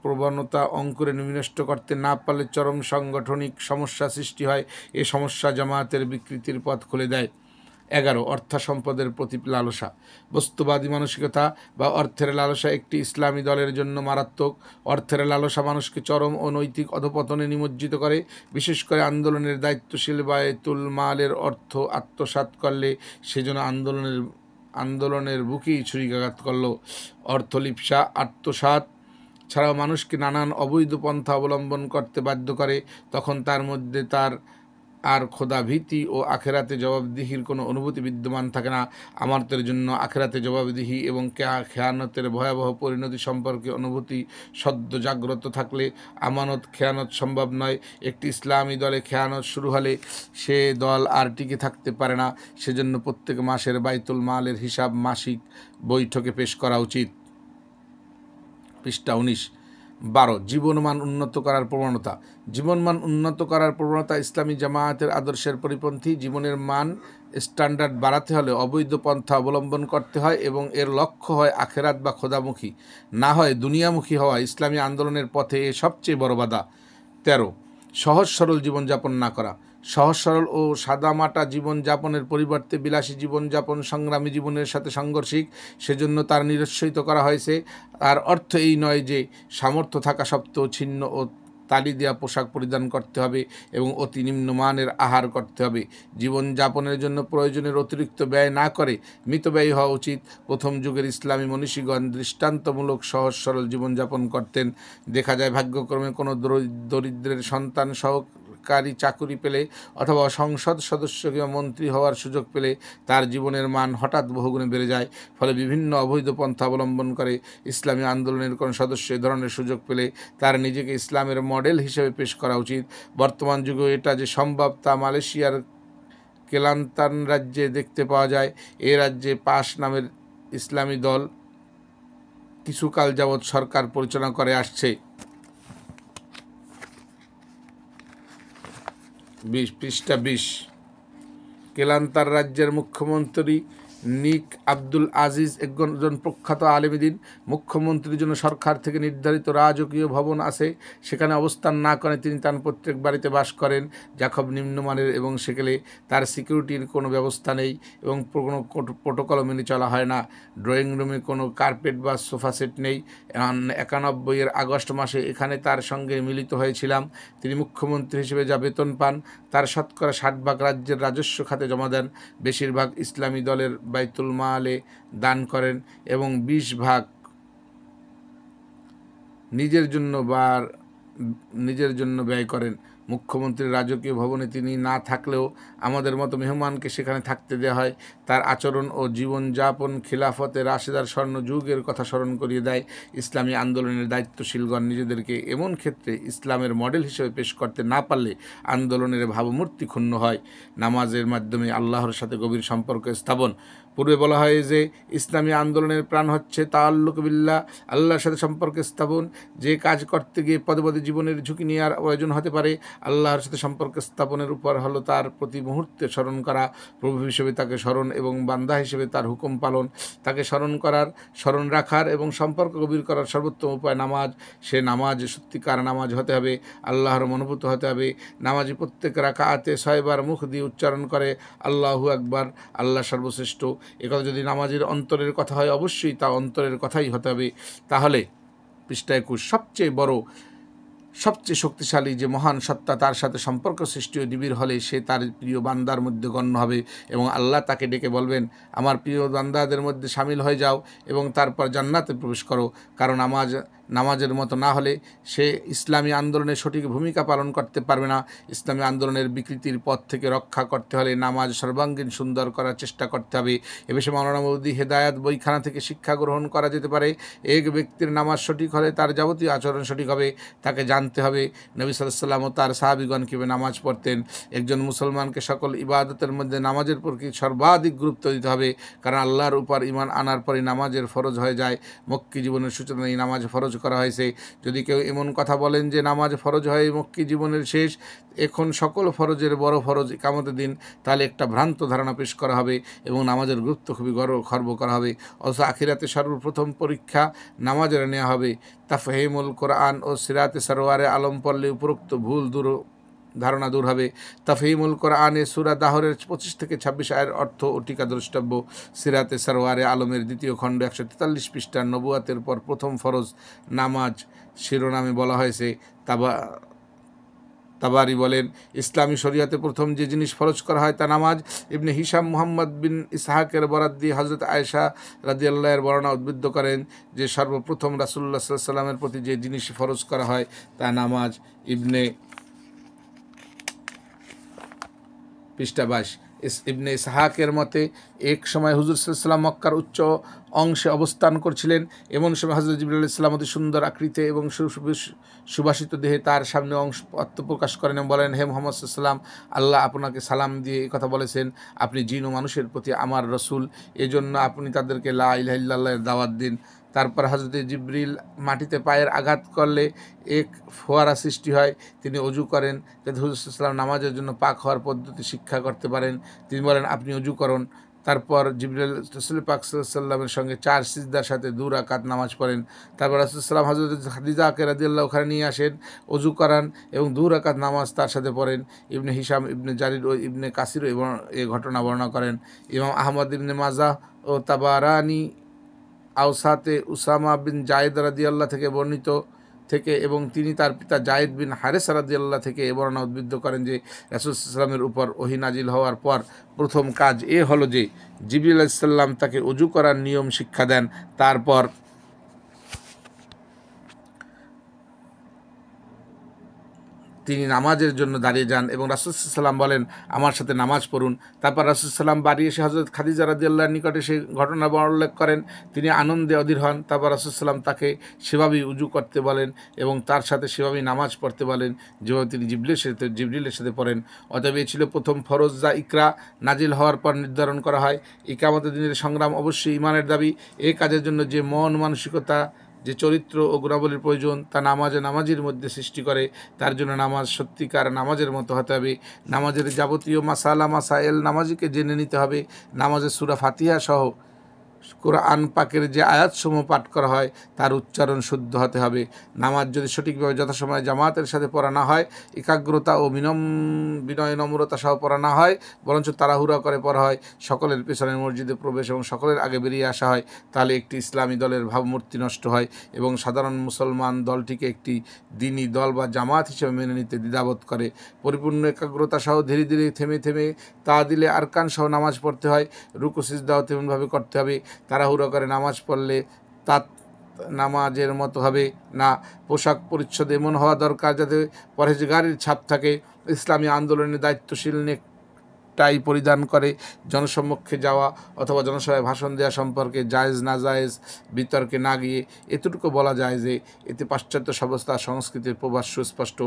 প্রবণতা অঙ্কুরে বিনষ্ট করতে না পারলে চরম সাংগঠনিক সমস্যা সৃষ্টি হয়। এ সমস্যা জামায়াতের বিকৃতির পথ খুলে দেয়। 11 অর্থ সম্পদের প্রতি লালসা। বস্তুবাদী মানসিকতা বা অর্থের লালসা একটি ইসলামী দলের জন্য মারাত্মক। অর্থের লালসা মানুষকে চরম ও নৈতিক অধপতনে নিমজ্জিত করে। বিশেষ করে আন্দোলনের দায়িত্বশীল বায়তুল মালের অর্থ আত্মসাৎ করলে সেজন্য আন্দোলনের বুকেই ছুরিকাঘাত করল। অর্থলিপ্সা আত্মসাৎ ছাড়াও মানুষকে নানান অবৈধ পন্থা অবলম্বন করতে বাধ্য করে। তখন তার মধ্যে তার আর খোদা ভীতি ও আখেরাতে জবাবদিহির কোনো অনুভূতি বিদ্যমান থাকে না। আমানতের জন্য আখেরাতে জবাবদিহি এবং খেয়ানতের ভয়াবহ পরিণতি সম্পর্কে অনুভূতি সদ্য জাগ্রত থাকলে আমানত খেয়ানত সম্ভব নয়। একটি ইসলামী দলে খেয়ানত শুরু হলে সে দল আর টিকে থাকতে পারে না। সেজন্য প্রত্যেক মাসের বাইতুল মালের হিসাব মাসিক বৈঠকে পেশ করা উচিত। পৃষ্ঠা 19। 12 জীবনমান উন্নত করার প্রবণতা। জীবনমান উন্নত করার প্রবণতা ইসলামী জামায়াতের আদর্শের পরিপন্থী। জীবনের মান স্ট্যান্ডার্ড বাড়াতে হলে অবৈধ পন্থা অবলম্বন করতে হয় এবং এর লক্ষ্য হয় আখেরাত বা খোদামুখী, না হয় দুনিয়ামুখী হওয়া। ইসলামী আন্দোলনের পথে এ সবচেয়ে বড় বাধা। 13 সহজ সরল জীবনযাপন না করা। সহজ সরল ও সাদামাটা জীবনযাপনের পরিবর্তে বিলাসী জীবনযাপন সংগ্রামী জীবনের সাথে সাংঘর্ষিক। সেজন্য তার নিরুৎসাহিত করা হয়েছে। তার অর্থ এই নয় যে সামর্থ্য থাকা সত্ত্বেও ছিন্ন ও তালি দেওয়া পোশাক পরিধান করতে হবে এবং অতি নিম্নমানের আহার করতে হবে। জীবনযাপনের জন্য প্রয়োজনের অতিরিক্ত ব্যয় না করে মিতব্যয়ী হওয়া উচিত। প্রথম যুগের ইসলামী মনীষীগণ দৃষ্টান্তমূলক সহজ সরল জীবনযাপন করতেন। দেখা যায় ভাগ্যক্রমে কোনো দরিদ্রের সন্তান সহকারী চাকুরি পেলে অথবা সংসদ সদস্য কিংবা মন্ত্রী হওয়ার সুযোগ পেলে তার জীবনের মান হঠাৎ বহুগুণে বেড়ে যায়। ফলে বিভিন্ন অবৈধ পন্থা অবলম্বন করে ইসলামী আন্দোলনের কোনো সদস্য এ ধরনের সুযোগ পেলে তার নিজেকে ইসলামের মডেল হিসেবে পেশ করা উচিত। বর্তমান যুগে এটা যে সম্ভব তা মালয়েশিয়ার কেলান্তান রাজ্যে দেখতে পাওয়া যায়। এ রাজ্যে পাশ নামের ইসলামী দল কিছুকাল যাবৎ সরকার পরিচালনা করে আসছে। পৃষ্ঠা 20 কেলান্তার রাজ্যের মুখ্যমন্ত্রী নিক আব্দুল আজিজ একজন প্রখ্যাত আলেমদ্বীন। মুখ্যমন্ত্রীর জন্য সরকার থেকে নির্ধারিত রাজকীয় ভবন আছে, সেখানে অবস্থান না করে তিনি তার প্রত্যেক বাড়িতে বাস করেন, যা খুব নিম্নমানের এবং সেখানে তার সিকিউরিটির কোনো ব্যবস্থা নেই এবং কোনো প্রোটোকলও মেনে চলা হয় না। ড্রয়িং রুমে কোনো কার্পেট বা সোফা সেট নেই। 91 আগস্ট মাসে এখানে তার সঙ্গে মিলিত হয়েছিলাম। তিনি মুখ্যমন্ত্রী হিসেবে যা বেতন পান তার শতকরা 60 ভাগ রাজ্যের রাজস্ব খাতে জমা দেন, বেশিরভাগ ইসলামী দলের বাইতুল মালে দান করেন এবং 20 ভাগ নিজের জন্য ব্যয় করেন। মুখ্যমন্ত্রীর রাজকীয় ভবনে তিনি না থাকলেও আমাদের মতো মেহমানকে সেখানে থাকতে দেওয়া হয়। তার আচরণ ও জীবনযাপন খিলাফতে রাশেদার স্বর্ণ যুগের কথা স্মরণ করিয়ে দেয়। ইসলামী আন্দোলনের দায়িত্বশীলগণ নিজেদেরকে এমন ক্ষেত্রে ইসলামের মডেল হিসেবে পেশ করতে না পারলে আন্দোলনের ভাবমূর্তি ক্ষুণ্ণ হয়। নামাজের মাধ্যমে আল্লাহর সাথে গভীর সম্পর্ক স্থাপন। পূর্বে বলা হয় যে ইসলামী আন্দোলনের প্রাণ হচ্ছে তাআল্লুক বিল্লাহ, আল্লাহর সাথে সম্পর্ক স্থাপন। যে কাজ করতে গিয়ে পদে পদে জীবনের ঝুঁকি নেওয়ার প্রয়োজন হতে পারে, আল্লাহর সাথে সম্পর্ক স্থাপনের উপর হলো তার প্রতি মুহূর্তে স্মরণ করা, প্রভু হিসেবে তাকে স্মরণ এবং বান্দা হিসেবে তার হুকুম পালন। তাকে স্মরণ রাখার এবং সম্পর্ক গভীর করার সর্বোত্তম উপায় নামাজ। সে নামাজ সত্যিকার নামাজ হতে হবে, আল্লাহর মনোভূত হতে হবে। নামাজি প্রত্যেক রাকাতে 6 বার মুখ দিয়ে উচ্চারণ করে আল্লাহু আকবার, আল্লাহ সর্বশ্রেষ্ঠ। একথা যদি নামাজের অন্তরের কথা হয়, অবশ্যই তা অন্তরের কথাই হতে হবে। তাহলে পৃষ্ঠা 21, সবচেয়ে শক্তিশালী যে মহান সত্তা তার সাথে সম্পর্ক সৃষ্টি ও নিবিড় হলে সে তার প্রিয় বান্দার মধ্যে গণ্য হবে এবং আল্লাহ তাকে ডেকে বলবেন, আমার প্রিয় বান্দাদের মধ্যে সামিল হয়ে যাও এবং তারপর জান্নাতে প্রবেশ করো। কারণ নামাজের মতো না হলে সে ইসলামী আন্দোলনের সঠিক ভূমিকা পালন করতে পারবে না। ইসলামী আন্দোলনের বিকৃতির পথ থেকে রক্ষা করতে হলে নামাজ সর্বাঙ্গীন সুন্দর করার চেষ্টা করতে হবে। এ বিষয়ে মাওলানা মওদুদী হেদায়াত বইখানা থেকে শিক্ষা গ্রহণ করা যেতে পারে। এক ব্যক্তির নামাজ সঠিক হলে তার যাবতীয় আচরণ সঠিক হবে। তাকে জানতে হবে নবী সাল্লাল্লাহু আলাইহি ওয়াসাল্লাম ও তার সাহাবীগণ কিভাবে নামাজ পড়তেন। একজন মুসলমানকে সকল ইবাদতের মধ্যে নামাজের প্রতি সর্বাধিক গুরুত্ব দিতে হবে, কারণ আল্লাহর উপর ঈমান আনার পরে নামাজের ফরজ হয়ে যায়। মক্কি জীবনের সূচনায় নামাজ ফরজ করা হয়েছে। যদি কেউ এমন কথা বলেন যে নামাজ ফরজ হয় মক্কি জীবনের শেষ, এখন সকল ফরজের বড় ফরজ ইকামতের দিন, তাহলে একটা ভ্রান্ত ধারণা পেশ করা হবে এবং নামাজের গুরুত্ব খুবই খর্ব করা হবে। অথচ আখিরাতে সর্বপ্রথম পরীক্ষা নামাজের নেওয়া হবে। তাফহিমুল কোরআন ও সিরাতে সরওয়ারে আলম পড়লে উপরোক্ত ভুল ধারণা দূর হবে। তাফহিমুল কোরআনে সূরা দাহরের 25 থেকে 26 আয়ের অর্থ ও টিকা দ্রষ্টব্য। সিরাতে সরওয়ারে আলমের 2য় খণ্ড 143 পৃষ্ঠার নবুয়াতের পর প্রথম ফরজ নামাজ শিরোনামে বলা হয়েছে। তাবারি বলেন, ইসলামী শরিয়াতে প্রথম যে জিনিস ফরজ করা হয় তা নামাজ। ইবনে হিশাম মুহাম্মদ বিন ইসহাকের বরাত দিয়ে হযরত আয়েশা রাদিয়াল্লাহু এর বর্ণনা উদ্বুদ্ধ করেন যে সর্বপ্রথম রাসূলুল্লাহ সাল্লাল্লাহু আলাইহি ওয়াসাল্লামের প্রতি যে জিনিস ফরজ করা হয় তা নামাজ। পৃষ্ঠা 22, ইবনে ইসহাকের মতে এক সময় হুজুর সাল্লাল্লাহু আলাইহি ওয়াসাল্লাম মক্কার উচ্চ অংশে অবস্থান করছিলেন। এমন সময় হযরত জিবরিল আলাইহিস সালাম অতি সুন্দর আকৃতি এবং সুবাসিত দেহে তার সামনে আত্মপ্রকাশ করেন এবং বলেন, হে মুহাম্মদ সাল্লাল্লাহু আলাইহি ওয়াসাল্লাম, আল্লাহ আপনাকে সালাম দিয়ে এই কথা বলেছেন, আপনি জিন ও মানুষের প্রতি আমার রসুল, এজন্য আপনি তাদেরকে লা ইলাহা ইল্লাল্লাহর দাওয়াত দিন। তারপর হযরত জিবরিল মাটিতে পায়ের আঘাত করলে এক ফোয়ারা সৃষ্টি হয়। তিনি অজু করেন যাতে হুজুর সাল্লাল্লাহু আলাইহি ওয়াসাল্লাম নামাজের জন্য পাক হওয়ার পদ্ধতি শিক্ষা করতে পারেন। তিনি বলেন, আপনি অজু করুন। তারপর জিবরিল রাসূল পাক সাল্লাল্লাহু আলাইহি ওয়াসাল্লামের সঙ্গে 4 সিজদার সাথে 2 রাকাত নামাজ পড়েন। তারপর রাসূল সাল্লাল্লাহু আলাইহি ওয়াসাল্লাম হযরত খাদিজাকে রাদিয়াল্লাহু ওখানে নিয়ে আসেন, অজু করান এবং 2 রাকাত নামাজ তার সাথে পড়েন। ইবনে হিশাম, ইবনে জারির ও ইবনে কাসির এই ঘটনা বর্ণনা করেন। ইমাম আহমদ ইবনে মাজাহ ও তাবারানি আওসাতে উসামা বিন জায়েদ রাদিয়াল্লাহু থেকে বর্ণিত থেকে এবং তিনি তার পিতা জায়েদ বিন হারেসা রাদিয়াল্লাহু থেকে এ বর্ণনা উদ্বৃত্ত করেন যে রাসূল সাল্লাল্লাহু আলাইহি ওয়াসাল্লামের উপর ওহী নাজিল হওয়ার পর প্রথম কাজ এ হলো যে জিবরিল আলাইহিস সালাম তাকে ওযু করার নিয়ম শিক্ষা দেন। তারপর তিনি নামাজের জন্য দাঁড়িয়ে যান এবং রাসূল সাল্লাল্লাহু আলাইহি ওয়াসাল্লাম বলেন, আমার সাথে নামাজ পড়ুন। তারপর রাসূল সাল্লাল্লাহু আলাইহি ওয়াসাল্লাম বাড়ি এসে হযরত খাদিজা রাদিয়াল্লাহু নিকটে সেই ঘটনা উল্লেখ করেন। তিনি আনন্দে অধীর হন। তারপর রাসূল সাল্লাল্লাহু আলাইহি ওয়াসাল্লাম তাকে সেভাবেই উজু করতে বলেন এবং তার সাথে সেভাবেই নামাজ পড়তে বলেন যেভাবে তিনি জিবরিলের সাথে পড়েন। অতএব এ ছিল প্রথম ফরজ যা ইকরা নাজিল হওয়ার পর নির্ধারণ করা হয়। ইকামতের দিনের সংগ্রাম অবশ্যই ঈমানের দাবি। এই কাজের জন্য যে মন মানসিকতা যে চরিত্র ও গুণাবলীর প্রয়োজন তা নামাজির মধ্যে সৃষ্টি করে। তার জন্য নামাজ সত্যিকার নামাজের মতো হতে হবে। নামাজের যাবতীয় মাসাইল নামাজিকে জেনে নিতে হবে। নামাজের সূরা ফাতিহা সহ কোরআন পাকের যে আয়াতসমূহ পাঠ করা হয় তার উচ্চারণ শুদ্ধ হতে হবে। নামাজ যদি সঠিকভাবে যথাসময়ে জামাতের সাথে পড়া না হয়, একাগ্রতা ও বিনয় নম্রতা সহ পড়া না হয়, বরঞ্চ তাড়াহুড়া করে পড়া হয়, সকলের পেছনে মসজিদে প্রবেশ এবং সকলের আগে বেরিয়ে আসা হয়, তাহলে একটি ইসলামী দলের ভাবমূর্তি নষ্ট হয় এবং সাধারণ মুসলমান দলটিকে একটি দ্বীনি দল বা জামাত হিসেবে মেনে নিতে দ্বিধাবোধ করে। পরিপূর্ণ একাগ্রতা সহ ধীরে ধীরে থেমে থেমে তা দিলে আরকান সহ নামাজ পড়তে হয়। রুকু সিজদাও তেমনভাবে করতে হবে। তাড়াহুড়ো করে নামাজ পড়লে তা নামাজের মতো হবে না। পোশাক পরিচ্ছদ এমন হওয়া দরকার যাতে পরহেজগারির ছাপ থাকে। ইসলামী আন্দোলনের দায়িত্বশীল নেকটাই পরিধান করে জনসম্মুখে যাওয়া অথবা জনসভায় ভাষণ দেওয়া সম্পর্কে জায়েজ না জায়েজ বিতর্কে না গিয়ে এতটুকু বলা যায় যে এতে পাশ্চাত্য সভ্যতা সংস্কৃতির প্রভাব সুস্পষ্ট।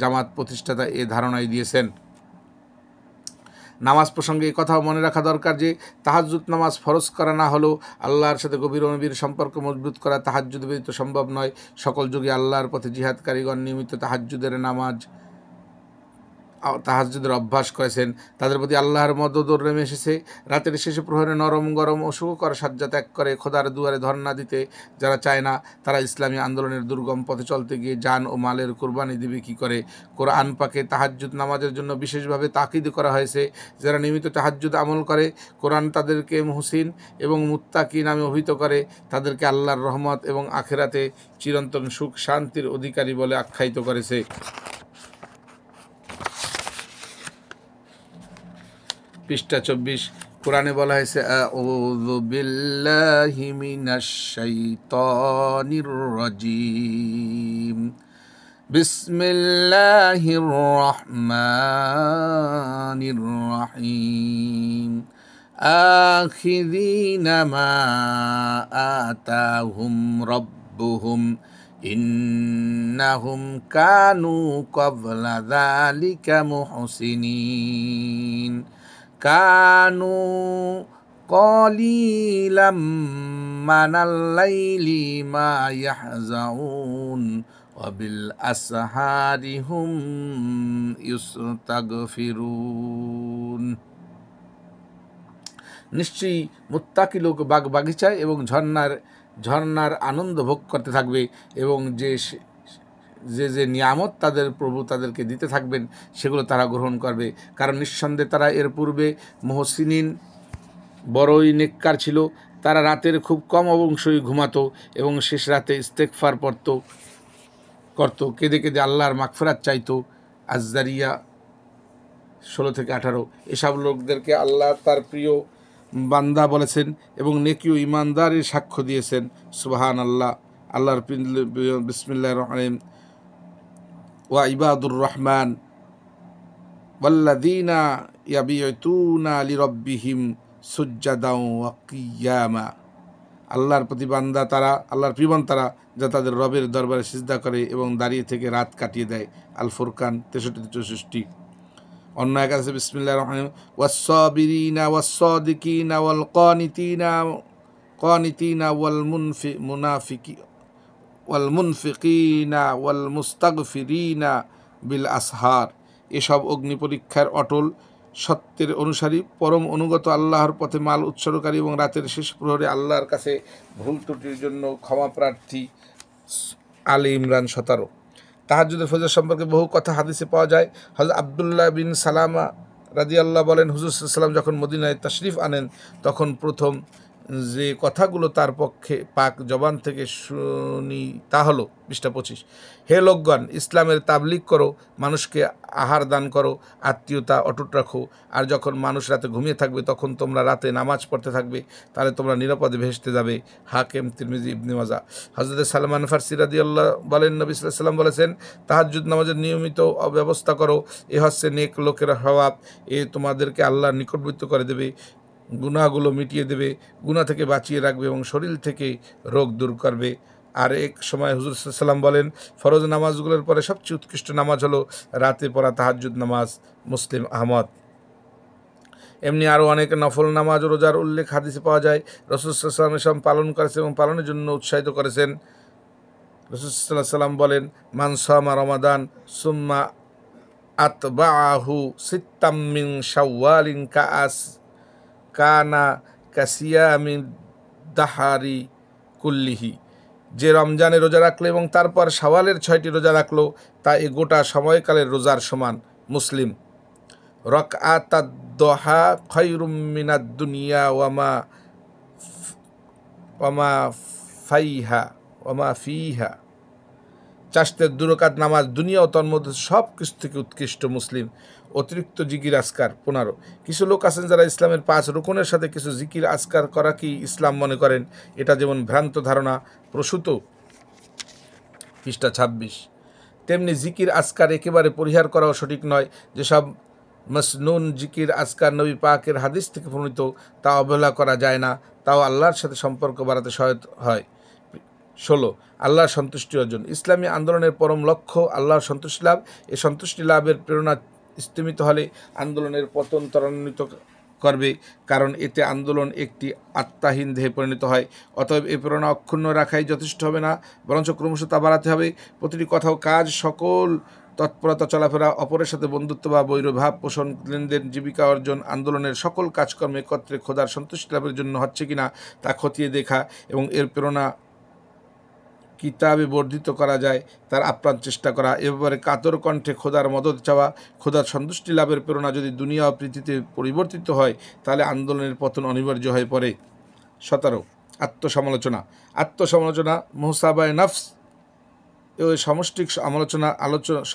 জামাত প্রতিষ্ঠাতা এ ধারণাই দিয়েছেন। নামাজ প্রসঙ্গে এই কথাও মনে রাখা দরকার যে তাহাজ্জুদ নামাজ ফরজ করা না হলেও আল্লাহর সাথে গভীর অনবির সম্পর্ক মজবুত করা তাহাজ্জুদ ব্যতীত সম্ভব নয়। সকল যুগে আল্লাহর পথে জিহাদকারীগণ নিয়মিত তাহাজ্জুদের অভ্যাস করেছেন। তাদের প্রতি আল্লাহর মদদ নেমে এসেছে। রাতের শেষে প্রহরে নরম গরম ও সুখকর সাজ্জা ত্যাগ করে খোদার দুয়ারে ধর্ণা দিতে যারা চায় না, তারা ইসলামী আন্দোলনের দুর্গম পথে চলতে গিয়ে জান ও মালের কোরবানি দিবে কী করে? কোরআন পাকে তাহাজ্জুদ নামাজের জন্য বিশেষভাবে তাকিদ করা হয়েছে। যারা নিয়মিত তাহাজ্জুদ আমল করে, কোরআন তাদেরকে মুহসিন এবং মুত্তাকি নামে অভিহিত করে। তাদেরকে আল্লাহর রহমত এবং আখিরাতে চিরন্তন সুখ শান্তির অধিকারী বলে আখ্যায়িত করেছে। পৃষ্ঠা 24 কোরআনে বলা হয়েছে আউযু বিল্লাহি মিনাশ শাইতানির রাজিম বিসমিল্লাহির রহমানির রহিম আখিযিনা মা আতাহুম রাব্বুহুম ইন্নাহুম কানু ক্বাবলা যালিকা মুহসিনিন কানু কলিলাম মানাল লাইলি মা ইয়াহজাউন ওয়া বিল আসহারি হুম ইস্তাগফিরুন। নিশ্চয়ই মুত্তাকি লোক বাগিচায় এবং ঝর্ণার আনন্দ ভোগ করতে থাকবে এবং যে নিয়ামত তাদের প্রভু তাদেরকে দিতে থাকবেন সেগুলো তারা গ্রহণ করবে, কারণ নিঃসন্দেহে তারা এর পূর্বে মুহসিনিন বড়ই নেককার ছিল। তারা রাতের খুব কম অংশই ঘুমাতো এবং শেষ রাতে ইস্তেগফার করত, কেঁদে কেঁদে আল্লাহর মাগফিরাত চাইতো। আজ-জারিয়া 16-18। এসব লোকদেরকে আল্লাহ তার প্রিয় বান্দা বলেছেন এবং নেকি ও ইমানদারের সাক্ষ্য দিয়েছেন। সুবহানাল্লাহ। আল্লাহর বিসমিল্লাহির রহমানির রহিম ওয়া ইবাদুর রহমান ওয়াল্লাযীনা ইয়াবিতুনা লিরাব্বিহিম সুজ্জাদাও ওয়া কিয়ামা। আল্লাহর প্রতিবান্দা তারা, আল্লাহর প্রিয়বান তারা, যা তাদের রবের দরবারে সিজদা করে এবং দাঁড়িয়ে থেকে রাত কাটিয়ে দেয়। আল ফুরকান 63-64। অন্য এক আছে বিসমিল্লাহির রহমানির রহিম ওয়াস-সাবিরিনা ওয়াস-সাদিকিনা ওয়াল কানিতিনা ওয়াল মুনফিকিনা ওয়াল মুস্তাগফিরিনা বিল আসহার। এসব অগ্নি পরীক্ষার অটল সত্যের অনুসারী, পরম অনুগত, আল্লাহর পথে মাল উৎসর্গকারী এবং রাতের শেষ প্রহরে আল্লাহর কাছে ভুল ত্রুটির জন্য ক্ষমা প্রার্থী। আলী ইমরান 17। তাহাজ্জুদের ফজিলত সম্পর্কে বহু কথা হাদিসে পাওয়া যায়। হযরত আব্দুল্লাহ বিন সালামা রাদিয়াল্লাহু বলেন, হুজুর সাল্লাল্লাহু আলাইহি ওয়াসাল্লাম যখন মদিনায় তাশরিফ আনেন তখন প্রথম যে কথাগুলো তার পক্ষে পাক জবান থেকে শুনি তা হলো, পৃষ্ঠা 25, হে লোকগণ, ইসলামের তাবলীগ করো, মানুষকে আহার দান করো, আত্মীয়তা অটুট রাখো, আর যখন মানুষ রাতে ঘুমিয়ে থাকবে তখন তোমরা রাতে নামাজ পড়তে থাকবে, তাহলে তোমরা নিরাপদে ভেসতে যাবে। হাকিম, তিরমিজি, ইবনে মাজাহ। হযরত সালমান ফারসি রাদিয়াল্লাহু বলেন, নবী সাল্লাল্লাহু আলাইহি ওয়াসাল্লাম বলেছেন, তাহাজ্জুদ নামাজের নিয়মিত ব্যবস্থা করো, এ হচ্ছে নেক লোকের স্বভাব, এ তোমাদেরকে আল্লাহর নিকটবর্তী করে দেবে, গুনাহগুলো মিটিয়ে দেবে, গুনাহ থেকে বাঁচিয়ে রাখবে এবং শরীর থেকে রোগ দূর করবে। আর এক সময় হুজুর সাল্লাল্লাহু আলাইহি ওয়াসাল্লাম বলেন, ফরজ নামাজগুলোর পরে সবচেয়ে উৎকৃষ্ট নামাজ হলো রাতে পড়া তাহাজ্জুদ নামাজ। মুসলিম, আহমদ। এমনি আরও অনেক নফল নামাজ ও রোজার উল্লেখ হাদিসে পাওয়া যায়। রাসূল সাল্লাল্লাহু আলাইহি ওয়াসাল্লাম এসব পালন করেছেন এবং পালনের জন্য উৎসাহিত করেছেন। রাসূল সাল্লাল্লাহু আলাইহি ওয়াসাল্লাম বলেন, মান সামা রমাদান সুম্মা আতবাআহু সিত্তাম মিন শাওয়ালিন কানা কাসিয়ামিন দাহারি কুল্লিহি। যে রমজানে রোজা রাখলো এবং তারপর শাওয়ালের 6টি রোজা রাখলো, তা এ গোটা সময়কালের রোজার সমান। মুসলিম। রাকআতাদ দুহা খায়রুম মিনাদ দুনিয়া ওয়ামা ফিহা। চাষতের 2 রাকাত নামাজ দুনিয়া ও তন্মধ্যে সব কিছু থেকে উৎকৃষ্ট। মুসলিম। অতিরিক্ত জিকির আজকার। 15। কিছু লোক আছেন যারা ইসলামের 5 রুকনের সাথে কিছু জিকির আজকার করা কি ইসলাম মনে করেন। এটা যেমন ভ্রান্ত ধারণা প্রসূত, পৃষ্ঠা 26, তেমনি জিকির আজকার একেবারে পরিহার করাও সঠিক নয়। যেসব মসনুন জিকির আজকার নবী পাকের হাদিস থেকে প্রণীত, তা অবহেলা করা যায় না, তাও আল্লাহর সাথে সম্পর্ক বাড়াতে সহায়ক হয়। 16। আল্লাহর সন্তুষ্টি অর্জন। ইসলামী আন্দোলনের পরম লক্ষ্য আল্লাহর সন্তুষ্টি লাভ। এই সন্তুষ্টি লাভের প্রেরণা স্তিমিত হলে আন্দোলনের পতন ত্বরান্বিত করবে, কারণ এতে আন্দোলন একটি আত্মাহীন দেহে পরিণত হয়। অতএব এই প্রেরণা অক্ষুণ্ণ রাখাই যথেষ্ট হবে না, বরঞ্চ ক্রমশ তা বাড়াতে হবে। প্রতিটি কথা ও কাজ, সকল তৎপরতা, চলাফেরা, অপরের সাথে বন্ধুত্ব বা বৈরভাব পোষণ, লেনদেন, জীবিকা অর্জন, আন্দোলনের সকল কাজকর্মে একত্রে খোদার সন্তুষ্টি লাভের জন্য হচ্ছে কিনা তা খতিয়ে দেখা এবং এর প্রেরণা কিতাবে বর্ধিত করা যায় তার আপ্রাণ চেষ্টা করা। এ ব্যাপারে কাতর কণ্ঠে খোদার মদত চাওয়া। খোদার সন্তুষ্টি লাভের প্রেরণা যদি দুনিয়া ও পৃথিবীতে পরিবর্তিত হয়, তাহলে আন্দোলনের পতন অনিবার্য হয়ে পড়ে। 17। আত্মসমালোচনা মুহসাবায়ে নফস। ওই সমষ্টিক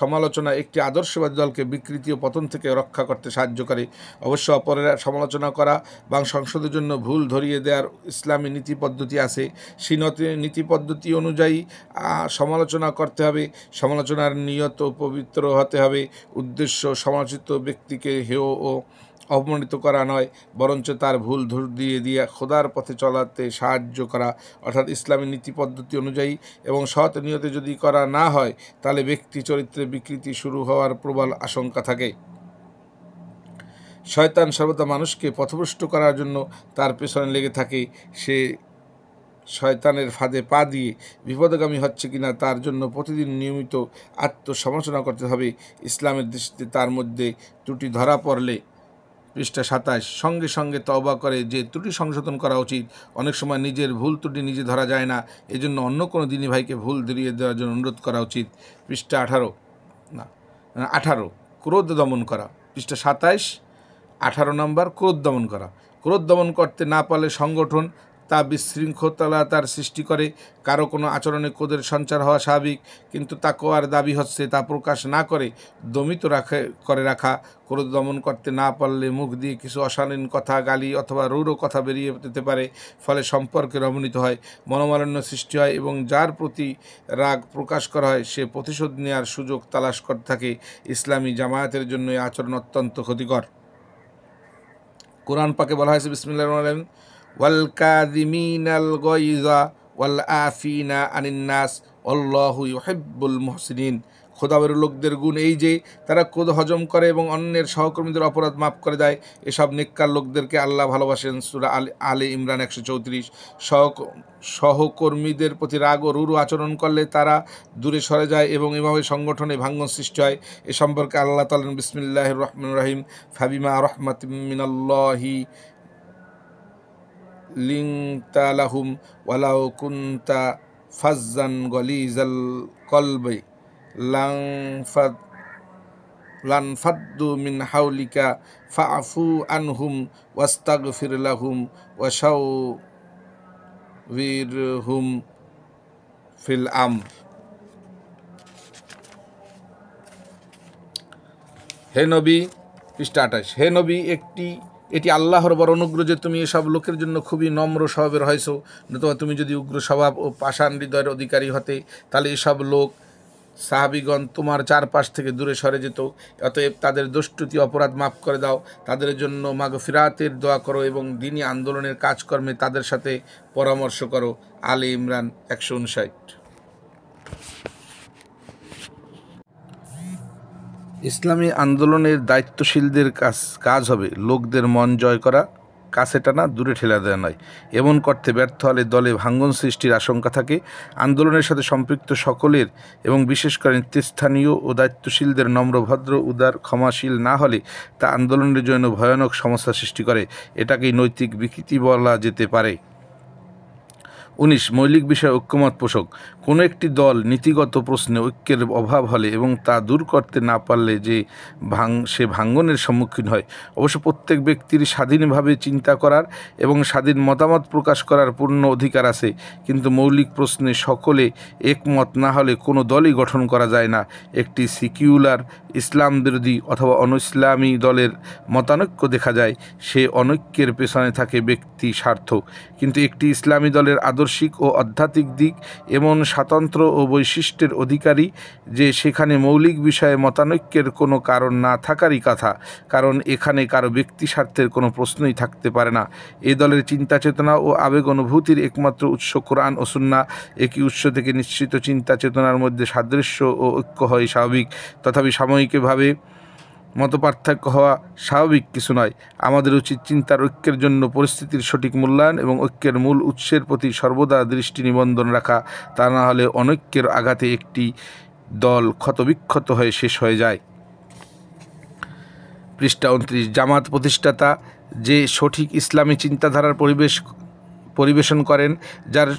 সমালোচনা একটি আদর্শবাদী দলকে বিকৃতি ও পতন থেকে রক্ষা করতে সাহায্য করে। অবশ্য অপরের সমালোচনা করা বা সংশোধনের জন্য ভুল ধরিয়ে দেওয়ার ইসলামী নীতি পদ্ধতি আছে। সেই নীতি পদ্ধতি অনুযায়ী সমালোচনা করতে হবে। সমালোচনার নিয়ত পবিত্র হতে হবে। উদ্দেশ্য সমালোচিত ব্যক্তিকে হেয় ও অপমানিত করা নয়, বরঞ্চ তার ভুল ধরিয়ে দিয়ে খোদার পথে চলাতে সাহায্য করা, অর্থাৎ ইসলামী নীতি পদ্ধতি অনুযায়ী এবং সৎ নিয়তে যদি করা না হয়, তাহলে ব্যক্তি চরিত্রে বিকৃতি শুরু হওয়ার প্রবল আশঙ্কা থাকে। শয়তান সর্বদা মানুষকে পথভ্রষ্ট করার জন্য তার পেছনে লেগে থাকে। সে শয়তানের ফাঁদে পা দিয়ে বিপদগামী হচ্ছে কিনা তার জন্য প্রতিদিন নিয়মিত আত্মসমালোচনা করতে হবে। ইসলামের দৃষ্টিতে তার মধ্যে ত্রুটি ধরা পড়লে, পৃষ্ঠা 27, সঙ্গে সঙ্গে তওবা করে যে ত্রুটি সংশোধন করা উচিত। অনেক সময় নিজের ভুল ত্রুটি নিজে ধরা যায় না, এজন্য অন্য কোনো দিনী ভাইকে ভুল ধরিয়ে দেওয়ার জন্য অনুরোধ করা উচিত। পৃষ্ঠা 18, ক্রোধ দমন করা। পৃষ্ঠা 27, 18 নম্বর, ক্রোধ দমন করা। ক্রোধ দমন করতে না পারলে সংগঠন তা বিশৃঙ্খলতার সৃষ্টি করে। কারো কোনো আচরণে ক্রোধের সঞ্চার হওয়া স্বাভাবিক, কিন্তু তাকওয়ার দাবি হচ্ছে তা প্রকাশ না করে দমিত করে রাখা। ক্রোধ দমন করতে না পারলে মুখ দিয়ে কিছু অশালীন কথা, গালি অথবা রূঢ় কথা বেরিয়ে যেতে পারে, ফলে সম্পর্কের অবনতি হয়, মনোমালিন্য সৃষ্টি হয় এবং যার প্রতি রাগ প্রকাশ করা হয় সে প্রতিশোধ নেওয়ার সুযোগ তালাশ করতে থাকে। ইসলামী জামায়াতের জন্য এই আচরণ অত্যন্ত ক্ষতিকর। কোরআন পাকে বলা হয়েছে, বিসমিল্লাহির রহমানির রহিম, ওয়াল কাযিমিনাল গায়যা ওয়াল আফিনা আনিন নাস আল্লাহু ইউহিব্বুল মুহসিনিন। খোদাবের লোকদের গুণ এই যে তারা ক্রোধ হজম করে এবং অন্যের সহকর্মীদের অপরাধ মাফ করে দেয়। এসব নেককার লোকদেরকে আল্লাহ ভালোবাসেন। সূরা আলে ইমরান 134। সহকর্মীদের প্রতি রাগ ও রূঢ় আচরণ করলে তারা দূরে সরে যায় এবং এভাবে সংগঠনে ভাঙ্গন সৃষ্টি হয়। এ সম্পর্কে আল্লাহ তাআলা বিসমিল্লাহির রহমানির রহিম, ফাবিমা রাহমাতিম মিনাল্লাহি লিনতা লাহুম ওয়ালাউ কুনতা ফাজ্জান গলিজাল কলবি লানফাদ্দু মিন হাওলিকা ফাআফু আনহুম ওয়াস্তাগফির লাহুম ওয়াশাউবিরহুম ফিল আমর। হে নবী, পৃষ্ঠা 28, হে নবী, এটি আল্লাহর বড় অনুগ্রহ যে তুমি এসব লোকের জন্য খুবই নম্র স্বভাবের হয়েছো। নতুবা তুমি যদি উগ্র স্বভাব ও পাষাণ হৃদয়ের অধিকারী হতে, তাহলে এসব লোক সাহাবিগণ তোমার চারপাশ থেকে দূরে সরে যেত। অতএব তাদের দোষত্রুটি অপরাধ মাফ করে দাও, তাদের জন্য মাগফিরাতের দোয়া করো এবং দ্বীনি আন্দোলনের কাজকর্মে তাদের সাথে পরামর্শ করো। আলে ইমরান 159। ইসলামী আন্দোলনের দায়িত্বশীলদের কাজ হবে লোকদের মন জয় করা, কাছে টানা দূরে ঠেলা দেওয়া নয়। এমন করতে ব্যর্থ হলে দলে ভাঙ্গন সৃষ্টির আশঙ্কা থাকে। আন্দোলনের সাথে সম্পৃক্ত সকলের এবং বিশেষ করে নেতৃস্থানীয় ও দায়িত্বশীলদের নম্র, ভদ্র, উদার, ক্ষমাশীল না হলে তা আন্দোলনের জন্য ভয়ানক সমস্যা সৃষ্টি করে। এটাকেই নৈতিক বিকৃতি বলা যেতে পারে। 19 মৌলিক বিষয়ে ঐক্যমত পোষক। কোনো একটি দল নীতিগত প্রশ্নে ঐক্যের অভাব হলে এবং তা দূর করতে না পারলে সে ভাঙ্গনের সম্মুখীন হয়। অবশ্য প্রত্যেক ব্যক্তির স্বাধীনভাবে চিন্তা করার এবং স্বাধীন মতামত প্রকাশ করার পূর্ণ অধিকার আছে, কিন্তু মৌলিক প্রশ্নে সকলে একমত না হলে কোনো দলই গঠন করা যায় না। একটি সিকিউলার ইসলাম বিরোধী অথবা অনইসলামী দলের মতানৈক্য দেখা যায়, সে অনৈক্যের পেছনে থাকে ব্যক্তি স্বার্থ। কিন্তু একটি ইসলামী দলের আদর্শিক ও আধ্যাত্মিক দিক এমন স্বাতন্ত্র্য ও বৈশিষ্ট্যের অধিকারী যে সেখানে মৌলিক বিষয়ে মতানৈক্যের কোনো কারণ না থাকারই কথা, কারণ এখানে কারো ব্যক্তি স্বার্থের কোনো প্রশ্নই থাকতে পারে না। এ দলের চিন্তা চেতনা ও আবেগ অনুভূতির একমাত্র উৎস কোরআন ও সুন্নাহ। একই উৎস থেকে নিশ্চিত চিন্তা চেতনার মধ্যে সাদৃশ্য ও ঐক্য হয় স্বাভাবিক, তথাপি সাময়িকভাবে মতপার্থক্য হওয়া স্বাভাবিক কিছু নয়। আমাদের উচিত চিন্তার ঐক্যের জন্য পরিস্থিতির সঠিক মূল্যায়ন এবং ঐক্যের মূল উৎসের প্রতি সর্বদা দৃষ্টি নিবন্ধন রাখা। তা না হলে অনৈক্যের আঘাতে একটি দল ক্ষতবিক্ষত হয়ে শেষ হয়ে যায়। পৃষ্ঠা 29 জামাত প্রতিষ্ঠাতা যে সঠিক ইসলামী চিন্তাধারার পরিবেশন করেন, যার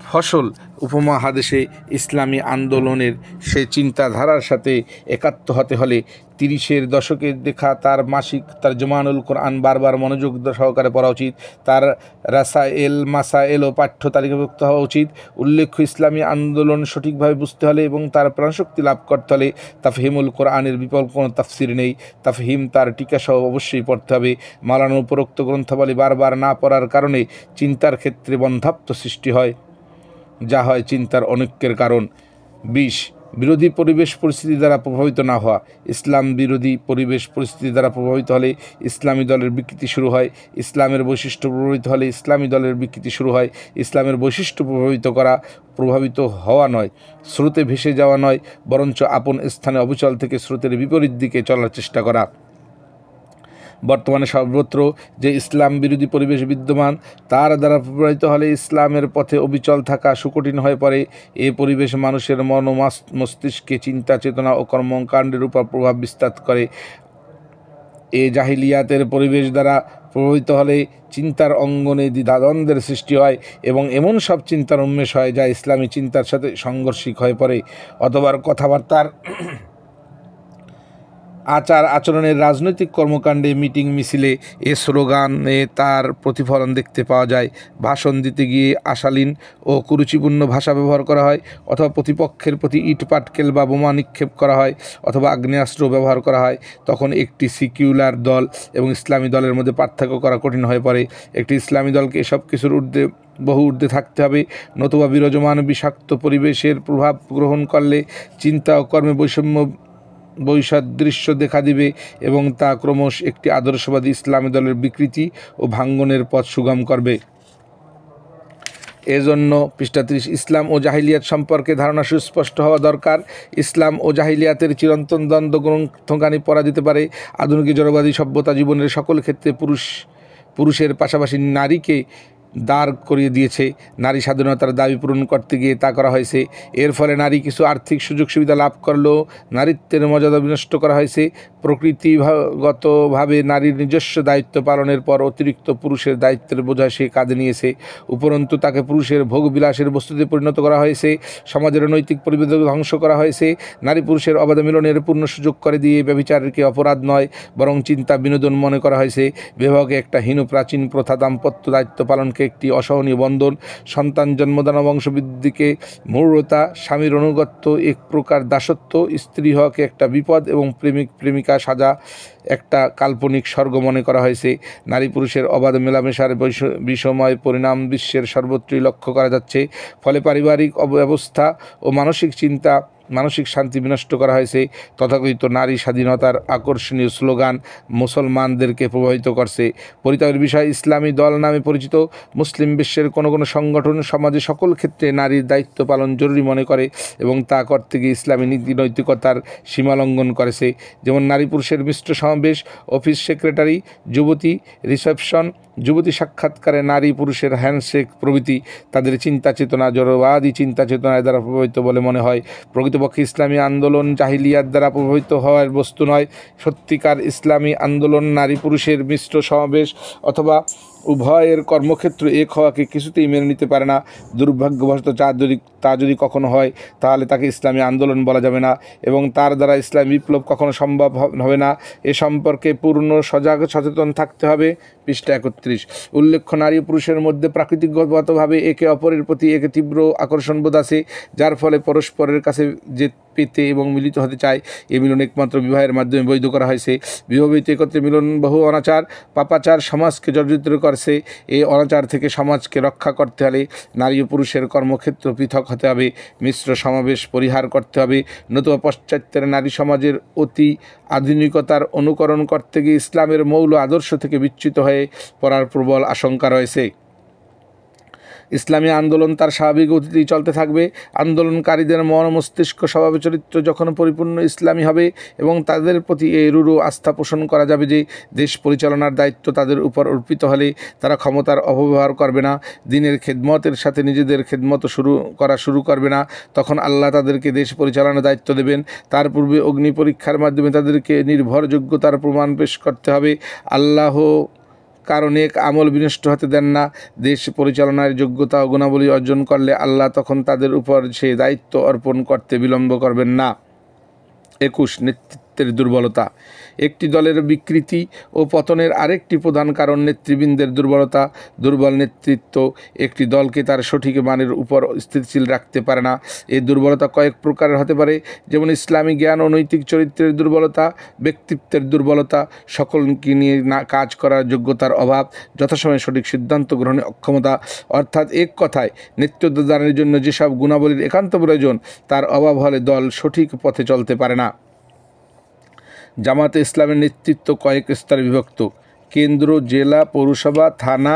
ফসল উপমহাদেশে ইসলামী আন্দোলনের সে চিন্তাধারার সাথে একাত্ম হতে হলে 30-এর দশকে দেখা তার মাসিক তারজমানুল কোরআন বারবার মনোযোগ সহকারে পড়া উচিত। তার রাসায়েল, মাসায়েল ও পাঠ্য তালিকাভুক্ত হওয়া উচিত। উল্লেখ্য ইসলামী আন্দোলন সঠিকভাবে বুঝতে হলে এবং তার প্রাণশক্তি লাভ করতে হলে তাফহিমুল কোরআনের বিকল্প কোনো তাফসির নেই। তাফহিম তার টিকাসহ অবশ্যই পড়তে হবে। মাওলানা উপরোক্ত গ্রন্থাবলী বারবার না পড়ার কারণে চিন্তার ক্ষেত্রে বন্ধ্যাত্ব সৃষ্টি হয়, যা হয় চিন্তার অনৈক্যের কারণ। 20 বিরোধী পরিবেশ পরিস্থিতি দ্বারা প্রভাবিত না হওয়া। ইসলাম বিরোধী পরিবেশ পরিস্থিতি দ্বারা প্রভাবিত হলে ইসলামী দলের বিকৃতি শুরু হয়। ইসলামের বৈশিষ্ট্য প্রভাবিত হলে ইসলামী দলের বিকৃতি শুরু হয়। ইসলামের বৈশিষ্ট্য প্রভাবিত হওয়া নয়, স্রোতে ভেসে যাওয়া নয়, বরঞ্চ আপন স্থানে অবিচল থেকে স্রোতের বিপরীত দিকে চলার চেষ্টা করা। বর্তমানে সর্বত্র যে ইসলাম বিরোধী পরিবেশ বিদ্যমান, তার দ্বারা প্রভাবিত হলে ইসলামের পথে অবিচল থাকা সুকঠিন হয়ে পড়ে। এ পরিবেশ মানুষের মন ও মস্তিষ্কে চিন্তা চেতনা ও কর্মকাণ্ডের উপর প্রভাব বিস্তার করে। এ জাহিলিয়াতের পরিবেশ দ্বারা প্রভাবিত হলে চিন্তার অঙ্গনে দ্বিধাদ্বন্দ্বের সৃষ্টি হয় এবং এমন সব চিন্তার উন্মেষ হয় যা ইসলামী চিন্তার সাথে সাংঘর্ষিক হয়ে পড়ে। অথবা কথাবার্তার, আচার আচরণের, রাজনৈতিক কর্মকাণ্ডে, মিটিং মিছিলে এ স্লোগানে তার প্রতিফলন দেখতে পাওয়া যায়। ভাষণ দিতে গিয়ে অশালীন ও কুরুচিপূর্ণ ভাষা ব্যবহার করা হয়, অথবা প্রতিপক্ষের প্রতি ইট পাটকেল বা বোমা নিক্ষেপ করা হয়, অথবা আগ্নেয়াস্ত্র ব্যবহার করা হয়। তখন একটি সিকিউলার দল এবং ইসলামী দলের মধ্যে পার্থক্য করা কঠিন হয়ে পড়ে। একটি ইসলামী দলকে এসব কিছুর বহু ঊর্ধ্বে থাকতে হবে, নতুবা বিরাজমান বিষাক্ত পরিবেশের প্রভাব গ্রহণ করলে চিন্তা ও কর্মে বৈসাদৃশ্য দেখা দিবে এবং তা ক্রমশ একটি আদর্শবাদী ইসলামী দলের বিকৃতি ও ভাঙ্গনের পথ সুগম করবে। এজন্য পৃষ্ঠা 30 ইসলাম ও জাহিলিয়াত সম্পর্কে ধারণা সুস্পষ্ট হওয়া দরকার। ইসলাম ও জাহিলিয়াতের চিরন্তন দ্বন্দ্ব গ্রন্থখানি পড়া যেতে পারে। আধুনিক জড়বাদী সভ্যতা জীবনের সকল ক্ষেত্রে পুরুষের পাশাপাশি নারীকে দাঁড় করিয়ে দিয়েছে। নারী স্বাধীনতার দাবি পূরণ করতে গিয়ে তা করা হয়েছে। এর ফলে নারী কিছু আর্থিক সুযোগ সুবিধা লাভ করলেও নারীত্বের মর্যাদা বিনষ্ট করা হয়েছে। প্রকৃতিগতভাবে নারীর নিজস্ব দায়িত্ব পালনের পর অতিরিক্ত পুরুষের দায়িত্বের বোঝা সে কাঁধে নিয়েছে। উপরন্তু তাকে পুরুষের ভোগ বিলাসের বস্তুতে পরিণত করা হয়েছে। সমাজের নৈতিক পরিবেশ ধ্বংস করা হয়েছে। নারী পুরুষের অবাধ মিলনের পূর্ণ সুযোগ করে দিয়ে ব্যভিচারকে অপরাধ নয়, বরং চিন্তা বিনোদন মনে করা হয়েছে। বিবাহকে একটা হীন প্রাচীন প্রথা, দাম্পত্য দায়িত্ব পালনকে একটি অসহনীয় বন্ধন, সন্তান জন্মদান ও বংশবৃদ্ধিকে মূঢ়তা, স্বামীর অনুগত্য এক প্রকার দাসত্ব, স্ত্রী হওয়াকে একটা বিপদ এবং প্রেমিক প্রেমিকা সাজা একটা কাল্পনিক স্বর্গ মনে করা হয়েছে। নারী পুরুষের অবাধ মেলামেশার বিষময় পরিণাম বিশ্বের সর্বত্রই লক্ষ্য করা যাচ্ছে। ফলে পারিবারিক অবস্থা ও মানসিক চিন্তা মানসিক শান্তি বিনষ্ট করা হয়েছে। তথাকথিত নারী স্বাধীনতার আকর্ষণীয় স্লোগান মুসলমানদেরকে প্রভাবিত করছে। পরিতাপের বিষয়, ইসলামী দল নামে পরিচিত মুসলিম বিশ্বের কোনো কোনো সংগঠন সমাজে সকল ক্ষেত্রে নারীর দায়িত্ব পালন জরুরি মনে করে এবং তা করতে গিয়ে ইসলামী নীতি নৈতিকতার সীমালঙ্ঘন করেছে। যেমন নারী পুরুষের মিশ্র সমাবেশ, অফিস সেক্রেটারি, যুবতী রিসেপশন, যুবতী সাক্ষাৎকারে নারী পুরুষের হ্যান্ডশেক প্রভৃতি তাদের চিন্তা চেতনা জড়বাদী চিন্তা চেতনার দ্বারা প্রভাবিত বলে মনে হয়। প্রকৃতপক্ষে ইসলামী আন্দোলন জাহিলিয়াত দ্বারা প্রভাবিত হওয়ার বস্তু নয়। সত্যিকার ইসলামী আন্দোলন নারী পুরুষের মিশ্র সমাবেশ অথবা উভয়ের কর্মক্ষেত্র এক হওয়াকে কিছুতেই মেনে নিতে পারে না। দুর্ভাগ্যবশত তা যদি কখনো হয় তাহলে তাকে ইসলামী আন্দোলন বলা যাবে না এবং তার দ্বারা ইসলামী বিপ্লব কখনো সম্ভব হবে না। এ সম্পর্কে পূর্ণ সচেতন থাকতে হবে। পৃষ্ঠা 31। উল্লেখ্য, নারী ও পুরুষের মধ্যে প্রাকৃতিকগতভাবে একে অপরের প্রতি একে তীব্র আকর্ষণবোধ আছে, যার ফলে পরস্পরের কাছে যে পেতে এবং মিলিত হতে চায়। এই মিলন একমাত্র বিবাহের মাধ্যমে বৈধ করা হয়েছে। বিবাহিত একত্রে মিলন বহু অনাচার পাপাচার সমাজকে জর্জরিত করছে। এই অনাচার থেকে সমাজকে রক্ষা করতে হলে নারী ও পুরুষের কর্মক্ষেত্র পৃথক হতে হবে, মিশ্র সমাবেশ পরিহার করতে হবে। নতুবা পাশ্চাত্যের নারী সমাজের অতি আধুনিকতার অনুকরণ করতে গিয়ে ইসলামের মৌল আদর্শ থেকে বিচ্যুত হয়ে পড়ার প্রবল আশঙ্কা রয়েছে। ইসলামী আন্দোলন তার স্বাভাবিক গতিতেই চলতে থাকবে। আন্দোলনকারীদের মন মস্তিষ্ক স্বভাব চরিত্র যখন পরিপূর্ণ ইসলামী হবে এবং তাদের প্রতি এই রূঢ় আস্থা পোষণ করা যাবে যে দেশ পরিচালনার দায়িত্ব তাদের উপর অর্পিত হলে তারা ক্ষমতার অপব্যবহার করবে না, দিনের খেদমতের সাথে নিজেদের খেদমত শুরু করবে না, তখন আল্লাহ তাদেরকে দেশ পরিচালনার দায়িত্ব দেবেন। তার পূর্বে অগ্নি পরীক্ষার মাধ্যমে তাদেরকে নির্ভরযোগ্যতার প্রমাণ পেশ করতে হবে। আল্লাহ কারণ এক আমল বিনষ্ট হতে দেন না। দেশ পরিচালনার যোগ্যতা ও গুণাবলী অর্জন করলে আল্লাহ তখন তাদের উপর সেই দায়িত্ব অর্পণ করতে বিলম্ব করবেন না। 21 নেতৃত্বের দুর্বলতা। একটি দলের বিকৃতি ও পতনের আরেকটি প্রধান কারণ নেতৃবৃন্দের দুর্বলতা। দুর্বল নেতৃত্ব একটি দলকে তার সঠিক মানের উপর স্থিতিশীল রাখতে পারে না। এই দুর্বলতা কয়েক প্রকারের হতে পারে, যেমন ইসলামী জ্ঞান ও নৈতিক চরিত্রের দুর্বলতা, ব্যক্তিত্বের দুর্বলতা, সকলকে নিয়ে কাজ করার যোগ্যতার অভাব, যথাসময়ে সঠিক সিদ্ধান্ত গ্রহণে অক্ষমতা। অর্থাৎ এক কথায়, নেতৃত্ব দানের জন্য যেসব গুণাবলীর একান্ত প্রয়োজন তার অভাব হলে দল সঠিক পথে চলতে পারে না। জামাতে ইসলামের নেতৃত্ব কয়েক স্তরে বিভক্ত: কেন্দ্র, জেলা, পৌরসভা, থানা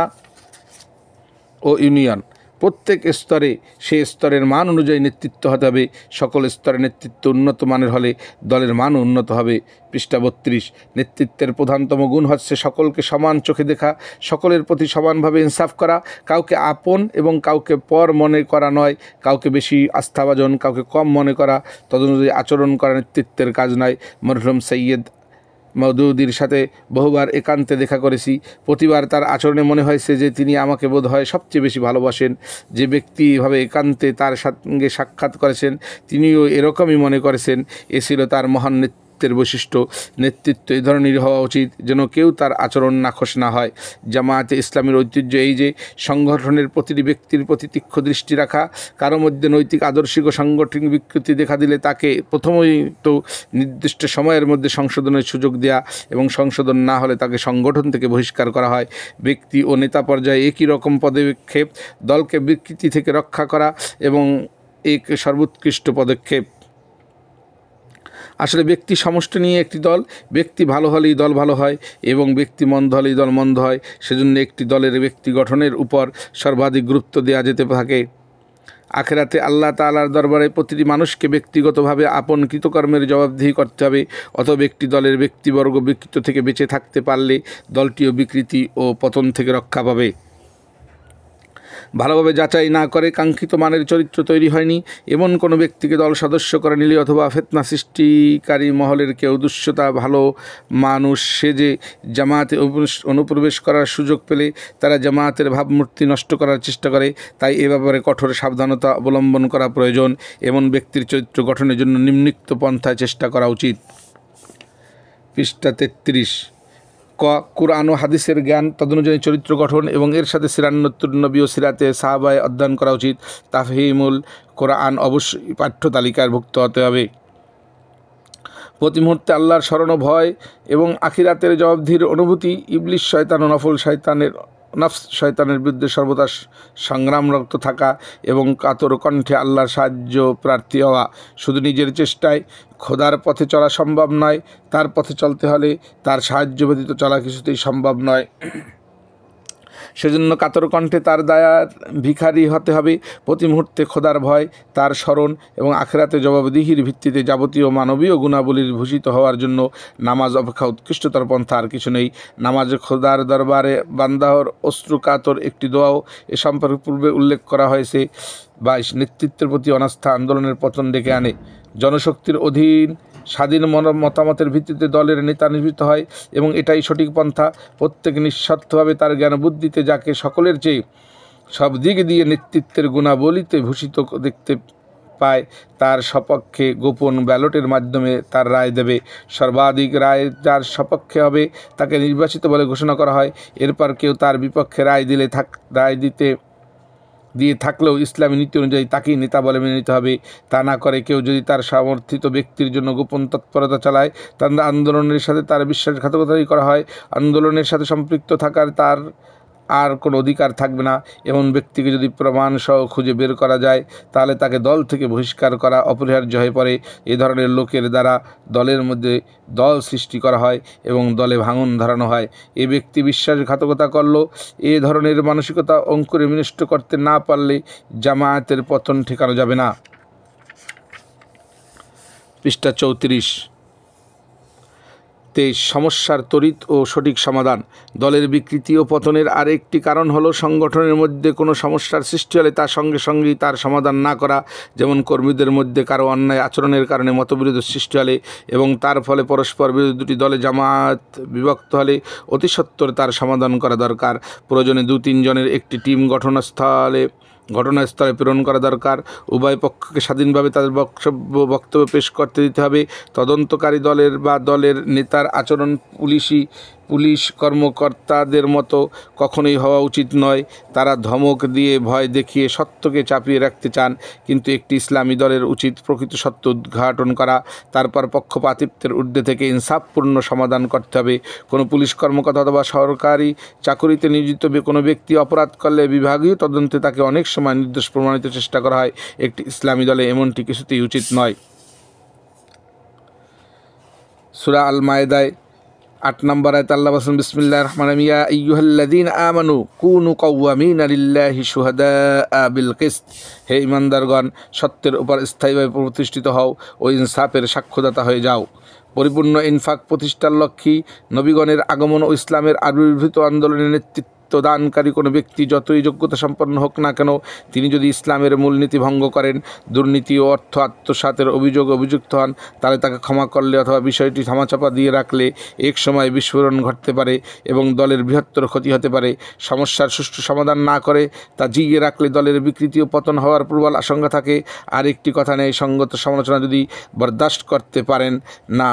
ও ইউনিয়ন। প্রত্যেক স্তরে সে স্তরের মান অনুযায়ী নেতৃত্ব হতে হবে। সকল স্তরে নেতৃত্ব উন্নত মানের হলে দলের মানও উন্নত হবে। পৃষ্ঠা 32। নেতৃত্বের প্রধানতম গুণ হচ্ছে সকলকে সমান চোখে দেখা, সকলের প্রতি সমানভাবে ইনসাফ করা, কাউকে আপন এবং কাউকে পর মনে করা নয়, কাউকে বেশি আস্থাভাজন কাউকে কম মনে করা, তদনুযায়ী আচরণ করা নেতৃত্বের কাজ নয়। মরহুম সৈয়দ মওদুদির সাথে বহুবার একান্তে দেখা করেছি। প্রতিবার তার আচরণে মনে হয়েছে যে তিনি আমাকে বোধ হয় সবচেয়ে বেশি ভালোবাসেন। যে ব্যক্তি এভাবে একান্তে তার সঙ্গে সাক্ষাৎ করেছেন তিনিও এরকমই মনে করেছেন। এ ছিল তার মহান নেতৃত্বের বৈশিষ্ট্য। নেতৃত্ব এই ধরনের হওয়া উচিত যেন কেউ তার আচরণ নাখোশ না হয়। জামায়াতে ইসলামের ঐতিহ্য এই যে সংগঠনের প্রতিটি ব্যক্তির প্রতি তীক্ষ্ণ দৃষ্টি রাখা। কারো মধ্যে নৈতিক আদর্শিক ও সাংগঠনিক বিকৃতি দেখা দিলে তাকে প্রথমেই তো নির্দিষ্ট সময়ের মধ্যে সংশোধনের সুযোগ দেয়া এবং সংশোধন না হলে তাকে সংগঠন থেকে বহিষ্কার করা হয়। ব্যক্তি ও নেতা পর্যায়ে একই রকম পদক্ষেপ দলকে বিকৃতি থেকে রক্ষা করা এবং এক সর্বোৎকৃষ্ট পদক্ষেপ। আসলে ব্যক্তি সমষ্টি নিয়ে একটি দল, ব্যক্তি ভালো হলেই দল ভালো হয় এবং ব্যক্তি মন্দ হলেই দল মন্দ হয়। সেজন্য একটি দলের ব্যক্তি গঠনের উপর সর্বাধিক গুরুত্ব দেওয়া যেতে থাকে। আখেরাতে আল্লাহ তাআলার দরবারে প্রতিটি মানুষকে ব্যক্তিগতভাবে আপন কৃতকর্মের জবাবদিহি করতে হবে। অতএব একটি দলের ব্যক্তিবর্গ বিকৃত থেকে বেঁচে থাকতে পারলে দলটিও বিকৃতি ও পতন থেকে রক্ষা পাবে। ভালোভাবে যাচাই না করে কাঙ্ক্ষিত মানের চরিত্র তৈরি হয়নি এমন কোনো ব্যক্তিকে দল সদস্য করে নিলে অথবা ফিতনা সৃষ্টিকারী মহলের কেউ দুঃস্থতা ভালো মানুষ সেজে জামায়াতে অনুপ্রবেশ করার সুযোগ পেলে তারা জামায়াতের ভাবমূর্তি নষ্ট করার চেষ্টা করে। তাই এ ব্যাপারে কঠোর সাবধানতা অবলম্বন করা প্রয়োজন। এমন ব্যক্তির চরিত্র গঠনের জন্য নিম্নোক্ত পন্থায় চেষ্টা করা উচিত। পৃষ্ঠা 33। কুরআন ও হাদিসের জ্ঞান, তদনুযায়ী চরিত্র গঠন এবং এর সাথে সিরাতুন নবী ও সিরাতে সাহাবায়ে অধ্যয়ন করা উচিত। তাফহিমুল কোরআন অবশ্যই পাঠ্য তালিকায় ভুক্ত হতে হবে। প্রতি মুহূর্তে আল্লাহর স্মরণ ও ভয় এবং আখিরাতের জবাবদিহির অনুভূতি, ইবলিস শয়তান ও নফল শয়তানের নফস শয়তানের বিরুদ্ধে সর্বদা সংগ্রামরত থাকা এবং কাতর কণ্ঠে আল্লাহর সাহায্য প্রার্থী হওয়া। শুধু নিজের চেষ্টায় খোদার পথে চলা সম্ভব নয়, তার পথে চলতে হলে তার সাহায্য ব্যতীত চলা কিছুতেই সম্ভব নয়। সেজন্য কাতর কণ্ঠে তার দায়ার ভিখারি হতে হবে। প্রতি মুহূর্তে খোদার ভয়, তার স্মরণ এবং আখিরাতে জবাবদিহির ভিত্তিতে যাবতীয় মানবীয় গুণাবলীর ভূষিত হওয়ার জন্য নামাজ অপেক্ষা উৎকৃষ্টতর পন্থা আর কিছু নেই। নামাজ খোদার দরবারে বান্দাহর অশ্রুকাতর একটি দোয়াও। এ সম্পর্কে পূর্বে উল্লেখ করা হয়েছে। 22 নেতৃত্বের প্রতি অনাস্থা আন্দোলনের পতন ডেকে আনে। জনশক্তির অধীন স্বাধীন মতামতের ভিত্তিতে দলের নেতা নির্বাচিত হয় এবং এটাই সঠিক পন্থা। প্রত্যেক নিঃস্বার্থভাবে তার জ্ঞান বুদ্ধিতে যাকে সকলের চেয়ে সব দিক দিয়ে নেতৃত্বের গুণাবলীতে ভূষিত দেখতে পায়, তার সপক্ষে গোপন ব্যালটের মাধ্যমে তার রায় দেবে। সর্বাধিক রায় যার সপক্ষে হবে তাকে নির্বাচিত বলে ঘোষণা করা হয়। এরপর কেউ তার বিপক্ষে রায় দিয়ে থাকলেও ইসলামী নীতি অনুযায়ী তাকেই নেতা বলে মেনে নিতে হবে। তা না করে কেউ যদি তার সমর্থিত ব্যক্তির জন্য গোপন তৎপরতা চালায়, তাহলে আন্দোলনের সাথে তার বিশ্বাসঘাতকতাই করা হয়। আন্দোলনের সাথে সম্পৃক্ত থাকার তার আর কোনো অধিকার থাকবে না। এমন ব্যক্তিকে যদি প্রমাণসহ খুঁজে বের করা যায়, তাহলে তাকে দল থেকে বহিষ্কার করা অপরিহার্য হয়ে পড়ে। এ ধরনের লোকের দ্বারা দলের মধ্যে দল সৃষ্টি করা হয় এবং দলে ভাঙন ধরানো হয়। এ ব্যক্তি বিশ্বাসঘাতকতা করল। এ ধরনের মানসিকতা অঙ্কুরে বিনষ্ট করতে না পারলে জামায়াতের পতন ঠেকানো যাবে না। পৃষ্ঠা 34। 23 সমস্যার ত্বরিত ও সঠিক সমাধান। দলের বিকৃতি ও পতনের আরেকটি কারণ হলো সংগঠনের মধ্যে কোনো সমস্যার সৃষ্টি হলে তার সঙ্গে সঙ্গেই তার সমাধান না করা। যেমন কর্মীদের মধ্যে কারো অন্যায় আচরণের কারণে মতবিরোধ সৃষ্টি হলে এবং তার ফলে পরস্পর বিরোধী দুটি দলে জামায়াত বিভক্ত হলে অতি সত্বর তার সমাধান করা দরকার। প্রয়োজনে 2-3 জনের একটি টিম ঘটনাস্থলে প্রেরণ করা দরকার। উভয় পক্ষকে স্বাধীনভাবে তাদের বক্তব্য পেশ করতে দিতে হবে। তদন্তকারী দলের বা দলের নেতার আচরণ পুলিশ কর্মকর্তাদের মতো কখনোই হওয়া উচিত নয়। তারা ধমক দিয়ে ভয় দেখিয়ে সত্যকে চাপিয়ে রাখতে চান, কিন্তু একটি ইসলামী দলের উচিত প্রকৃত সত্য উদ্ঘাটন করা, তারপর পক্ষপাতিত্বের ঊর্ধ্বে থেকে ইনসাফপূর্ণ সমাধান করতে হবে। কোনো পুলিশ কর্মকর্তা অথবা সরকারি চাকুরিতে নিয়োজিত কোনো ব্যক্তি অপরাধ করলে বিভাগীয় তদন্তে তাকে অনেক সময় নির্দোষ প্রমাণিত চেষ্টা করা হয়। একটি ইসলামী দলে এমনটি কিছুতেই উচিত নয়। সূরা আল মায়েদায় 8 নম্বর আয়াত আল্লাহ বলেন, বিসমিল্লাহির রহমানির রহিম, ইয়া আইয়ুহাল্লাযীনা আমানু কুনু কাওয়ামিনা লিল্লাহি শুহাদাআ বিল কিসত। হে ঈমানদারগণ, সত্যের উপর স্থায়ীভাবে প্রতিষ্ঠিত হও ও ইনসাফের সাক্ষ্যদাতা হয়ে যাও। পরিপূর্ণ ইনফাক প্রতিষ্ঠার লক্ষ্যে নবীগণের আগমন ও ইসলামের আবির্ভূত আন্দোলনের নেতৃত্ব দানকারী কোনো ব্যক্তি যতই যোগ্যতা সম্পন্ন হোক না কেন, তিনি যদি ইসলামের মূলনীতি ভঙ্গ করেন, দুর্নীতি ও অর্থ আত্মসাতের অভিযুক্ত হন, তাহলে তাকে ক্ষমা করলে অথবা বিষয়টি ধামাচাপা দিয়ে রাখলে এক সময় বিস্ফোরণ ঘটতে পারে এবং দলের বৃহত্তর ক্ষতি হতে পারে। সমস্যার সুষ্ঠু সমাধান না করে তা জিইয়ে রাখলে দলের বিকৃতি ও পতন হওয়ার প্রবল আশঙ্কা থাকে। আর একটি কথা নেই, সঙ্গত সমালোচনা যদি বরদাস্ত করতে পারেন না,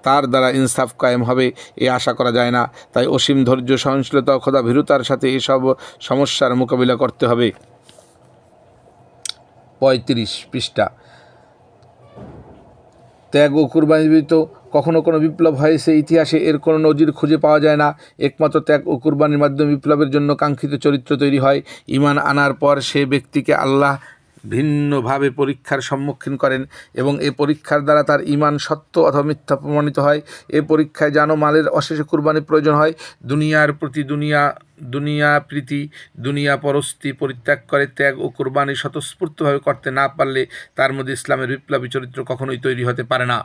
তার দ্বারা ইনসাফ কায়েম হবে এ আশা করা যায় না। তাই অসীম ধৈর্য, সহনশীলতা ও খোদা ভীরুতার সাথে এসব সমস্যার মোকাবিলা করতে হবে। 35 পৃষ্ঠা। ত্যাগ ও কুরবানি ব্যতীত কখনো কোনো বিপ্লব হয়েছে ইতিহাসে এর কোনো নজির খুঁজে পাওয়া যায় না। একমাত্র ত্যাগ ও কুরবানির মাধ্যমে বিপ্লবের জন্য কাঙ্ক্ষিত চরিত্র তৈরি হয়। ঈমান আনার পর সে ব্যক্তিকে আল্লাহ ভিন্নভাবে পরীক্ষার সম্মুখীন করেন এবং এ পরীক্ষার দ্বারা তার ঈমান সত্য অথবা মিথ্যা প্রমাণিত হয়। এ পরীক্ষায় জানো মালের অশেষে কুরবানির প্রয়োজন হয়। দুনিয়ার প্রতি দুনিয়া পরস্তি পরিত্যাগ করে ত্যাগ ও কুরবানি স্বতঃস্ফূর্তভাবে করতে না পারলে তার মধ্যে ইসলামের বিপ্লবী চরিত্র কখনোই তৈরি হতে পারে না।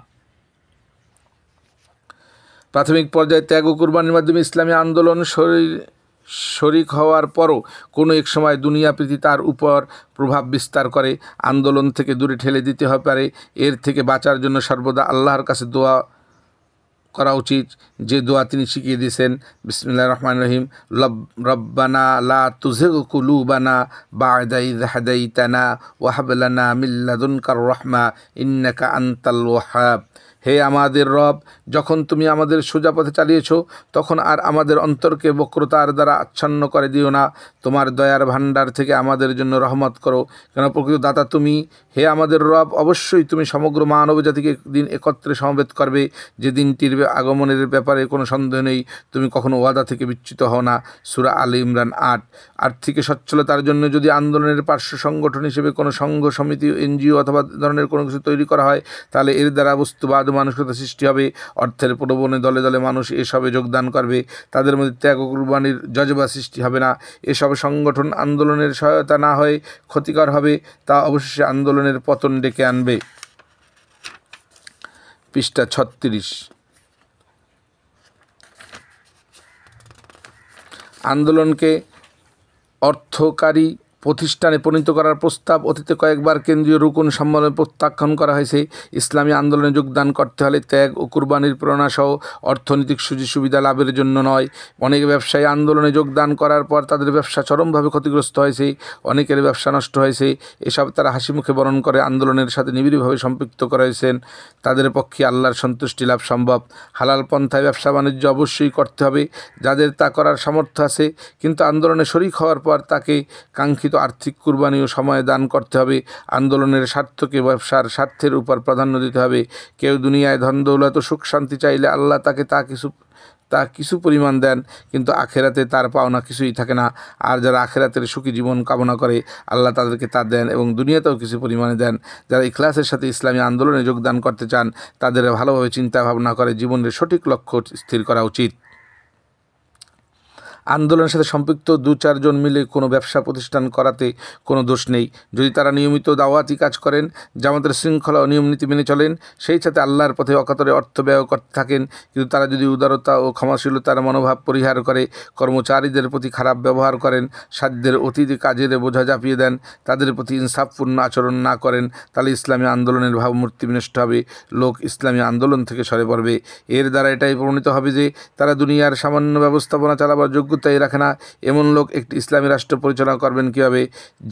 প্রাথমিক পর্যায়ে ত্যাগ ও কুরবানির মাধ্যমে ইসলামী আন্দোলন শরিক হওয়ার পরও কোনো এক সময় দুনিয়া প্রীতি তার উপর প্রভাব বিস্তার করে, আন্দোলন থেকে দূরে ঠেলে দিতে হতে পারে। এর থেকে বাঁচার জন্য সর্বদা আল্লাহর কাছে দোয়া করা উচিত, যে দোয়া তিনি শিখিয়ে দিয়েছেন। বিসমিল্লাহির রহমানির রহিম, রব্বানা লা তুযিগ কুলুবানা বা'দা ইয হাদাইতানা ওয়া হাব লানা মিন লাদুনকা রাহমা ইন্নাকা আনতাল ওয়াহ্হাব। হে আমাদের রব, যখন তুমি আমাদের সোজা পথে চালিয়েছ তখন আর আমাদের অন্তরকে বক্রতার দ্বারা আচ্ছন্ন করে দিও না। তোমার দয়ার ভাণ্ডার থেকে আমাদের জন্য রহমত করো, কেন প্রকৃত দাতা তুমি। হে আমাদের রব, অবশ্যই তুমি সমগ্র মানব জাতিকে একদিন একত্রে সমবেত করবে, যে দিনটির আগমনের ব্যাপারে কোনো সন্দেহ নেই। তুমি কখনো ওয়াদা থেকে বিচ্যুত হও না। সূরা আলী ইমরান 8। আর্থিক সচ্ছলতার জন্য যদি আন্দোলনের পার্শ্ব সংগঠন হিসেবে কোনো সংঘ, সমিতি, এনজিও অথবা ধরনের কোনো কিছু তৈরি করা হয়, তাহলে এর দ্বারা বস্তুবাদ মানসিকতা সৃষ্টি হবে। অর্থের প্রলোভনে দলে দলে মানুষ এসবে যোগদান করবে, তাদের মধ্যে ত্যাগ ও কুরবানির জজবা সৃষ্টি হবে না। এসব সংগঠন আন্দোলনের সহায়তা না হয়ে ক্ষতিকর হবে, তা অবশ্যই আন্দোলনের পতন ডেকে আনবে। পৃষ্ঠা 36। আন্দোলনকে অর্থকারী প্রতিষ্ঠানে পরিণত করার প্রস্তাব অতীতে কয়েকবার কেন্দ্রীয় রুকুন সম্মেলনে প্রত্যাখ্যান করা হয়েছে। ইসলামী আন্দোলনে যোগদান করতে হলে ত্যাগ ও কুরবানির প্রেরণাসহ অর্থনৈতিক সুযোগ সুবিধা লাভের জন্য নয়। অনেক ব্যবসায়ী আন্দোলনে যোগদান করার পর তাদের ব্যবসা চরমভাবে ক্ষতিগ্রস্ত হয়েছে, অনেকের ব্যবসা নষ্ট হয়েছে। এসব তারা হাসি মুখে বরণ করে আন্দোলনের সাথে নিবিড়ভাবে সম্পৃক্ত করেছেন। তাদের পক্ষে আল্লাহর সন্তুষ্টি লাভ সম্ভব। হালাল পন্থায় ব্যবসা বাণিজ্য অবশ্যই করতে হবে, যাদের তা করার সামর্থ্য আছে, কিন্তু আন্দোলনে শরিক হওয়ার পর তাকে কাঙ্ক্ষিত আর্থিক কুরবানি ও সময় দান করতে হবে। আন্দোলনের স্বার্থকে ব্যবসার স্বার্থের উপর প্রাধান্য দিতে হবে। কেউ দুনিয়ায় ধন দৌলত ও সুখ শান্তি চাইলে আল্লাহ তাকে তা কিছু পরিমাণ দেন, কিন্তু আখেরাতে তার পাওনা কিছুই থাকে না। আর যারা আখেরাতের সুখী জীবন কামনা করে, আল্লাহ তাদেরকে তা দেন এবং দুনিয়াতেও কিছু পরিমাণে দেন। যারা ইখলাসের সাথে ইসলামী আন্দোলনে যোগদান করতে চান, তাদের ভালোভাবে চিন্তা ভাবনা করে জীবনের সঠিক লক্ষ্য স্থির করা উচিত। আন্দোলনের সাথে সম্পৃক্ত 2-4 জন মিলে কোনো ব্যবসা প্রতিষ্ঠান করাতে কোনো দোষ নেই, যদি তারা নিয়মিত দাওয়াতি কাজ করেন, জামাতের শৃঙ্খলা ও নিয়মনীতি মেনে চলেন, সেই সাথে আল্লাহর পথে অকাতরে অর্থ ব্যয় করতে থাকেন। কিন্তু তারা যদি উদারতা ও ক্ষমাশীলতার মনোভাব পরিহার করে কর্মচারীদের প্রতি খারাপ ব্যবহার করেন, সাধ্যের অতীতে কাজের বোঝা চাপিয়ে দেন, তাদের প্রতি ইনসাফপূর্ণ আচরণ না করেন, তাহলে ইসলামী আন্দোলনের ভাবমূর্তি বিনষ্ট হবে। লোক ইসলামী আন্দোলন থেকে সরে পড়বে। এর দ্বারা এটাই প্রমাণিত হবে যে তারা দুনিয়ার সামান্য ব্যবস্থাপনা চালাবার যোগ্যতাই রাখে না। এমন লোক একটি ইসলামী রাষ্ট্র পরিচালনা করবেন কীভাবে?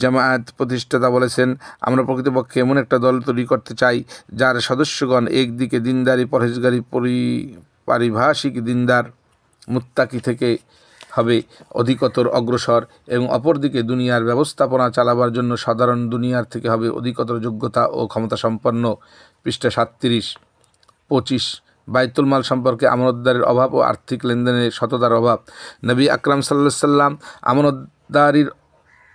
জামায়াত প্রতিষ্ঠাতা বলেছেন, আমরা প্রকৃতপক্ষে এমন একটা দল তৈরি করতে চাই যার সদস্যগণ একদিকে দিনদারি, পরহেজগারি, পারিভাষিক দিনদার, মুত্তাকি থেকে হবে অধিকতর অগ্রসর, এবং অপরদিকে দুনিয়ার ব্যবস্থাপনা চালাবার জন্য সাধারণ দুনিয়ার থেকে হবে অধিকতর যোগ্যতা ও ক্ষমতা সম্পন্ন। পৃষ্ঠা 37-25। বাইতুল মাল সম্পর্কে আমানতদারির অভাব ও আর্থিক লেনদেনের সততার অভাব। নবী আকরাম সাল্লাল্লাহু আলাইহি সাল্লাম আমানতদারির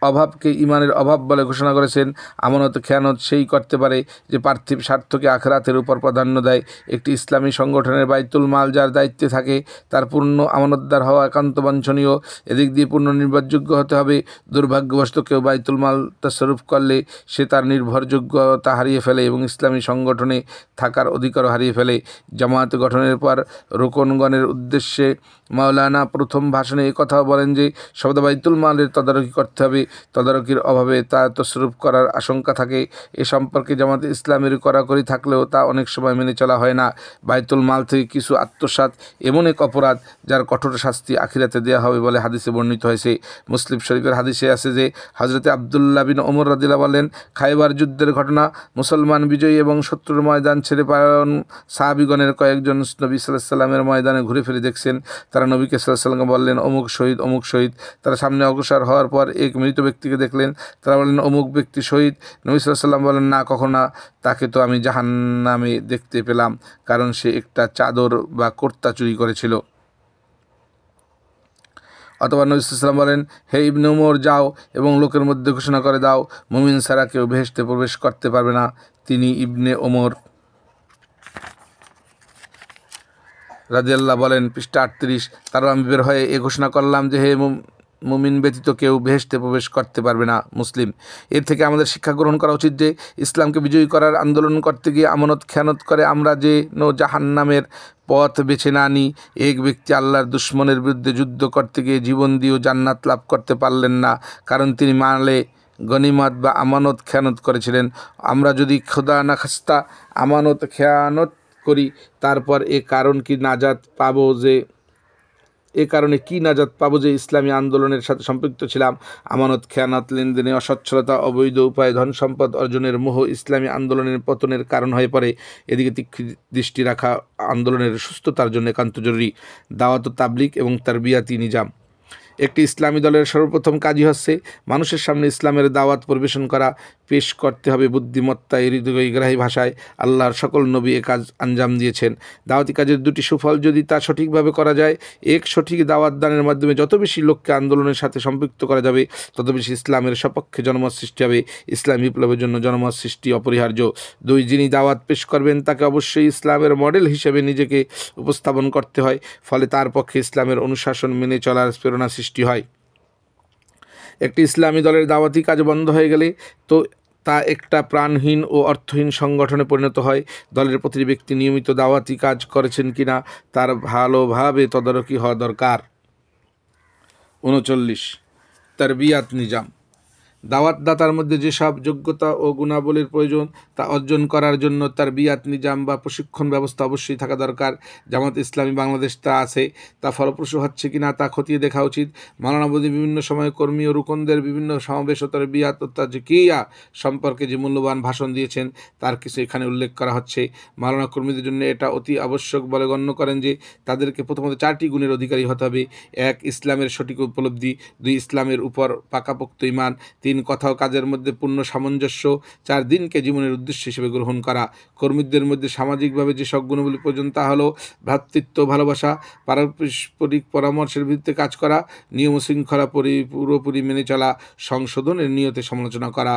অভাবকে ইমানের অভাব বলে ঘোষণা করেছেন। আমানত খেয়ানত সেই করতে পারে যে পার্থিব স্বার্থকে আখেরাতের উপর প্রাধান্য দেয়। একটি ইসলামী সংগঠনের বাইতুল মাল যার দায়িত্বে থাকে, তার পূর্ণ আমানতদার হওয়া একান্ত বাঞ্ছনীয়। এদিক দিয়ে পূর্ণ নির্ভরযোগ্য হতে হবে। দুর্ভাগ্যবশত কেউ বাইতুল মাল তাসরুফ করলে সে তার নির্ভরযোগ্যতা হারিয়ে ফেলে এবং ইসলামী সংগঠনে থাকার অধিকারও হারিয়ে ফেলে। জামায়াত গঠনের পর রোকনগণের উদ্দেশ্যে মাওলানা প্রথম ভাষণে কথাও বলেন যে সর্বদা বাইতুল মালের তদারকি করতে হবে। তদারকির অভাবে তা তসরুফ করার আশঙ্কা থাকে। এ সম্পর্কে জামাতে ইসলামের কড়াকড়ি থাকলেও তা অনেক সময় মেনে চলা হয় না। বাইতুল মাল থেকে কিছু আত্মসাৎ এমন এক অপরাধ যার কঠোর শাস্তি আখিরাতে দেওয়া হবে বলে হাদিসে বর্ণিত হয়েছে। মুসলিম শরীফের হাদিসে আছে যে হযরতে আব্দুল্লাহ বিন ওমর রাদিয়াল্লাহু বলেন, খায়বার যুদ্ধের ঘটনা, মুসলমান বিজয়ী এবং শত্রুর ময়দান ছেড়ে পালানো সাহাবীগণের কয়েকজন নবী সাল্লাল্লাহু আলাইহি সাল্লামের ময়দানে ঘুরে ফিরে দেখছেন। তারা নবীকে সাল্লাল্লাহু আলাইহি সাল্লামকে বললেন, অমুক শহীদ, অমুক শহীদ। তারা সামনে অগ্রসর হওয়ার পর এক মৃত ব্যক্তিকে দেখলেন। তারা বললেন, অমুক ব্যক্তি শহীদ। নবী সাল্লাল্লাহু আলাইহি সাল্লাম বলেন, না, কখনো না, তাকে তো আমি জাহান্নামে দেখতে পেলাম, কারণ সে একটা চাদর বা কুর্তা চুরি করেছিল। অথবা নবী সাল্লাল্লাহু আলাইহি সাল্লাম বলেন, হে ইবনে উমর, যাও এবং লোকের মধ্যে ঘোষণা করে দাও, মুমিন ছাড়া কেউ বেহেশতে প্রবেশ করতে পারবে না। তিনি ইবনে ওমর রাদিয়াল্লাহু বলেন, পৃষ্ঠা 38, তারপর আমি বের হয়ে এ ঘোষণা করলাম যে হে মুমিন ব্যতীত কেউ বেহেশতে প্রবেশ করতে পারবে না। মুসলিম। এর থেকে আমাদের শিক্ষা গ্রহণ করা উচিত যে ইসলামকে বিজয়ী করার আন্দোলন করতে গিয়ে আমানত খেয়ানত করে আমরা যে জাহান্নামের পথ বেছে না নিই। এক ব্যক্তি আল্লাহর দুশমনের বিরুদ্ধে যুদ্ধ করতে গিয়ে জীবন দিয়েও জান্নাত লাভ করতে পারলেন না, কারণ তিনি মালে গনিমত বা আমানত খেয়ানত করেছিলেন। আমরা যদি খোদা না খাস্তা আমানত খেয়ানত করি, তারপর এ কারণ কি নাজাত পাবো যে এ কারণে কি নাজাত পাবো যে ইসলামী আন্দোলনের সাথে সম্পৃক্ত ছিলাম? আমানত, খেয়ানাত, লেনদেনে অসচ্ছলতা, অবৈধ উপায়ে ধন সম্পদ অর্জনের মোহ ইসলামী আন্দোলনের পতনের কারণ হয়ে পড়ে। এদিকে তীক্ষ্ণ দৃষ্টি রাখা আন্দোলনের সুস্থতার জন্য একান্ত জরুরি। দাওয়াত ও তাবলিগ এবং তারবিয়াতি নিজাম। একটি ইসলামী দলের সর্বপ্রথম কাজই হচ্ছে মানুষের সামনে ইসলামের দাওয়াত পরিবেশন করা। পেশ করতে হবে বুদ্ধিমত্তায়, হৃদয়গ্রাহী ভাষায়। আল্লাহর সকল নবী এ কাজ আঞ্জাম দিয়েছেন। দাওয়াতি কাজের দুটি সুফল যদি তা সঠিকভাবে করা যায়, এক, সঠিক দাওয়াত দানের মাধ্যমে যত বেশি লোককে আন্দোলনের সাথে সম্পৃক্ত করা যাবে, তত বেশি ইসলামের সপক্ষে জনমত সৃষ্টি হবে। ইসলাম বিপ্লবের জন্য জনমত সৃষ্টি অপরিহার্য। দুই, যিনি দাওয়াত পেশ করবেন তাকে অবশ্যই ইসলামের মডেল হিসেবে নিজেকে উপস্থাপন করতে হয়, ফলে তার পক্ষে ইসলামের অনুশাসন মেনে চলার প্রেরণা সৃষ্টি হয়। একটি ইসলামী দলের দাওয়াতি কাজ বন্ধ হয়ে গেলে তো তা একটা প্রাণহীন ও অর্থহীন সংগঠনে পরিণত হয়। দলের প্রতিটি ব্যক্তি নিয়মিত দাওয়াতি কাজ করেছেন কিনা তার ভালোভাবে তদারকি হওয়া দরকার। 39, তারবিয়াত নিজাম। দাওয়াতদাতার মধ্যে যেসব যোগ্যতা ও গুণাবলীর প্রয়োজন তা অর্জন করার জন্য তারবিয়াত নিজাম বা প্রশিক্ষণ ব্যবস্থা অবশ্যই থাকা দরকার। জামাত ইসলামী বাংলাদেশ তা আছে, তা ফলপ্রসূ হচ্ছে কিনা তা খতিয়ে দেখা উচিত। মাওলানা মোদী বিভিন্ন সময়ে কর্মী ও রুকনদের বিভিন্ন সমাবেশ ও তারবিয়াত ও তাজকিয়া সম্পর্কে যে মূল্যবান ভাষণ দিয়েছেন তার কিছু এখানে উল্লেখ করা হচ্ছে। মাওলানা কর্মীদের জন্য এটা অতি আবশ্যক বলে গণ্য করেন যে তাদেরকে প্রথমত 4টি গুণের অধিকারী হতে হবে। 1, ইসলামের সঠিক উপলব্ধি। 2, ইসলামের উপর পাকাপোক্ত ঈমান। 3, কথা ও কাজের মধ্যে পূর্ণ সামঞ্জস্য। 4, দিনকে জীবনের উদ্দেশ্য হিসেবে গ্রহণ করা। কর্মীদের মধ্যে সামাজিকভাবে যে সব গুণগুলি প্রয়োজন তা হলো ভ্রাতৃত্ব, ভালোবাসা, পারস্পরিক পরামর্শের ভিত্তিতে কাজ করা, নিয়ম শৃঙ্খলা পুরোপুরি মেনে চলা, সংশোধনের নিয়তে সমালোচনা করা।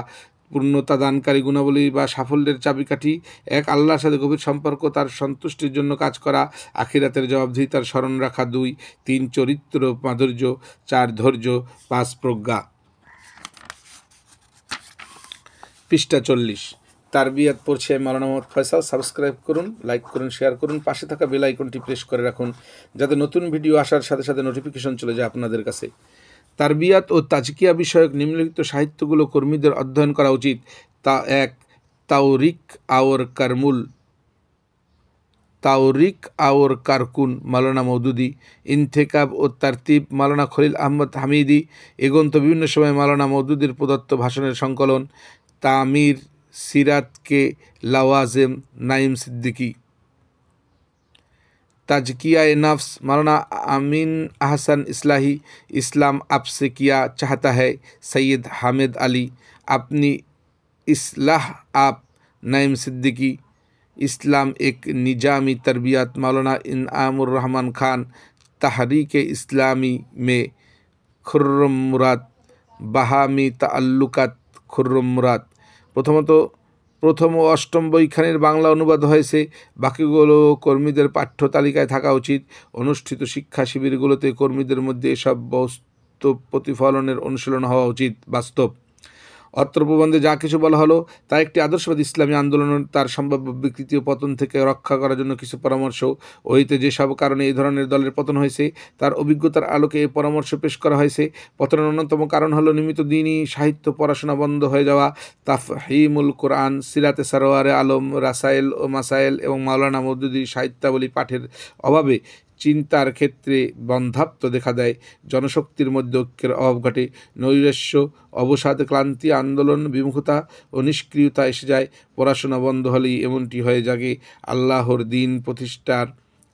পূর্ণতা দানকারী গুণাবলী বা সাফল্যের চাবিকাঠি: 1, আল্লাহর সাথে গভীর সম্পর্ক, তার সন্তুষ্টির জন্য কাজ করা, আখিরাতের জবাবদিহিতার স্মরণ রাখা। 2, 3, চরিত্র মাধুর্য। 4, ধৈর্য। 5, প্রজ্ঞা। পৃষ্ঠা 40। তারবিয়াত পড়ছে মাওলানা মোহাম্মদ ফয়সাল। সাবস্ক্রাইব করুন, লাইক করুন, শেয়ার করুন, পাশে থাকা বেল আইকনটি প্রেস করে রাখুন যাতে নতুন ভিডিও আসার সাথে সাথে নোটিফিকেশন চলে যায় আপনাদের কাছে। তারবিয়াত ও তাজকিয়া বিষয়ক নিম্নলিখিত সাহিত্যগুলো কর্মীদের অধ্যয়ন করা উচিত। তা 1, তাওরিক আওর কারমুল, তাওরিক আওর কারকুন মাওলানা মওদুদি। ইন্তেকাব ও তারতিব মাওলানা খলিল আহমদ হামিদি। এগন্ত বিভিন্ন সময় মাওলানা মওদুদির প্রদত্ত ভাষণের সংকলন। তামির সিরাতকে লাওয়াজেম নাইম সিদ্দিকী। তাজকিয়া-এ নফস মাওলানা আমিন আহসান ইসলাহি। ইসলাম আপসে কিয়া চাহতা হ্যায় সৈয়দ হামিদ আলী। আপনি ইসলাহ আপ নাইম সিদ্দিকী। ইসলাম এক নিজামি तरबियत मौलाना इनामुर रहमान खान। तहरीक इस्लामी में खुर्रम मुराद। बाहामी ताल्लुकात खुर्रम मुराद। প্রথম ও অষ্টম বইখানির বাংলা অনুবাদ হয়েছে, বাকিগুলো কর্মীদের পাঠ্য তালিকায় থাকা উচিত। অনুষ্ঠিত শিক্ষা শিবিরগুলোতে কর্মীদের মধ্যে এসব বাস্তব প্রতিফলনের অনুশীলন হওয়া উচিত। বাস্তব অত্র প্রবন্ধে যা কিছু বলা হলো তা একটি আদর্শবাদী ইসলামী আন্দোলন তার সম্ভাব্য বিকৃতি ও পতন থেকে রক্ষা করার জন্য কিছু পরামর্শ। ওইতে যেসব কারণে এই ধরনের দলের পতন হয়েছে তার অভিজ্ঞতার আলোকে এই পরামর্শ পেশ করা হয়েছে। পতনের অন্যতম কারণ হলো নিয়মিত দিনী সাহিত্য পড়াশোনা বন্ধ হয়ে যাওয়া, তাফহিমুল কোরআন, সিরাতে সারোয়ারে আলম, রাসায়েল ও মাসায়েল এবং মাওলানা মওদুদি সাহিত্যাবলী পাঠের অভাবে চিন্তার ক্ষেত্রে বন্ধাত্ব দেখা দেয়। জনশক্তির মধ্যে ঐক্যের অভাব ঘটে। নৈরাশ্য, অবসাদ, ক্লান্তি, আন্দোলন বিমুখতা ও নিষ্ক্রিয়তা এসে যায়। পড়াশোনা বন্ধ হলেই এমনটি হয়ে জাগে। আল্লাহর দিন প্রতিষ্ঠার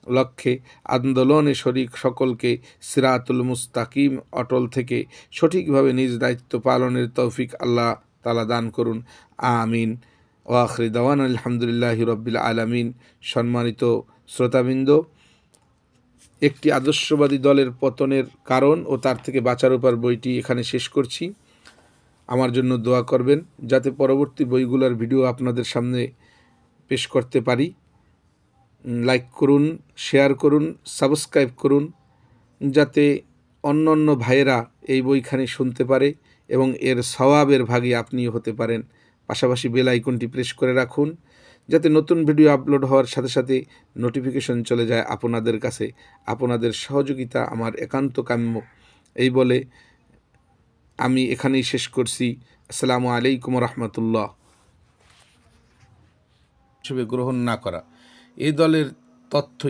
লক্ষ্যে আন্দোলনে শরিক সকলকে সিরাতুল মুস্তাকিম অটল থেকে সঠিকভাবে নিজ দায়িত্ব পালনের তৌফিক আল্লাহ তাআলা দান করুন। আমিন। ওয়া আখিরু দাওয়ানা আলহামদুলিল্লাহি রাব্বিল আলামিন। সম্মানিত শ্রোতাবৃন্দ, একটি আদর্শবাদী দলের পতনের কারণ ও তার থেকে বাঁচার উপায় বইটি এখানে শেষ করছি। আমার জন্য দোয়া করবেন যাতে পরবর্তী বইগুলোর ভিডিও আপনাদের সামনে পেশ করতে পারি। লাইক করুন, শেয়ার করুন, সাবস্ক্রাইব করুন যাতে অন্য অন্য ভাইয়েরা এই বইখানি শুনতে পারে এবং এর সওয়াবের ভাগী আপনিও হতে পারেন। পাশাপাশি বেল আইকনটি প্রেস করে রাখুন যাতে নতুন ভিডিও আপলোড হওয়ার সাথে সাথে নোটিফিকেশন চলে যায় আপনাদের কাছে। আপনাদের সহযোগিতা আমার একান্ত কাম্য। এই বলে আমি এখানেই শেষ করছি। আসসালামু আলাইকুম রহমতুল্লাহ। হিসেবে গ্রহণ না করা এই দলের তথ্য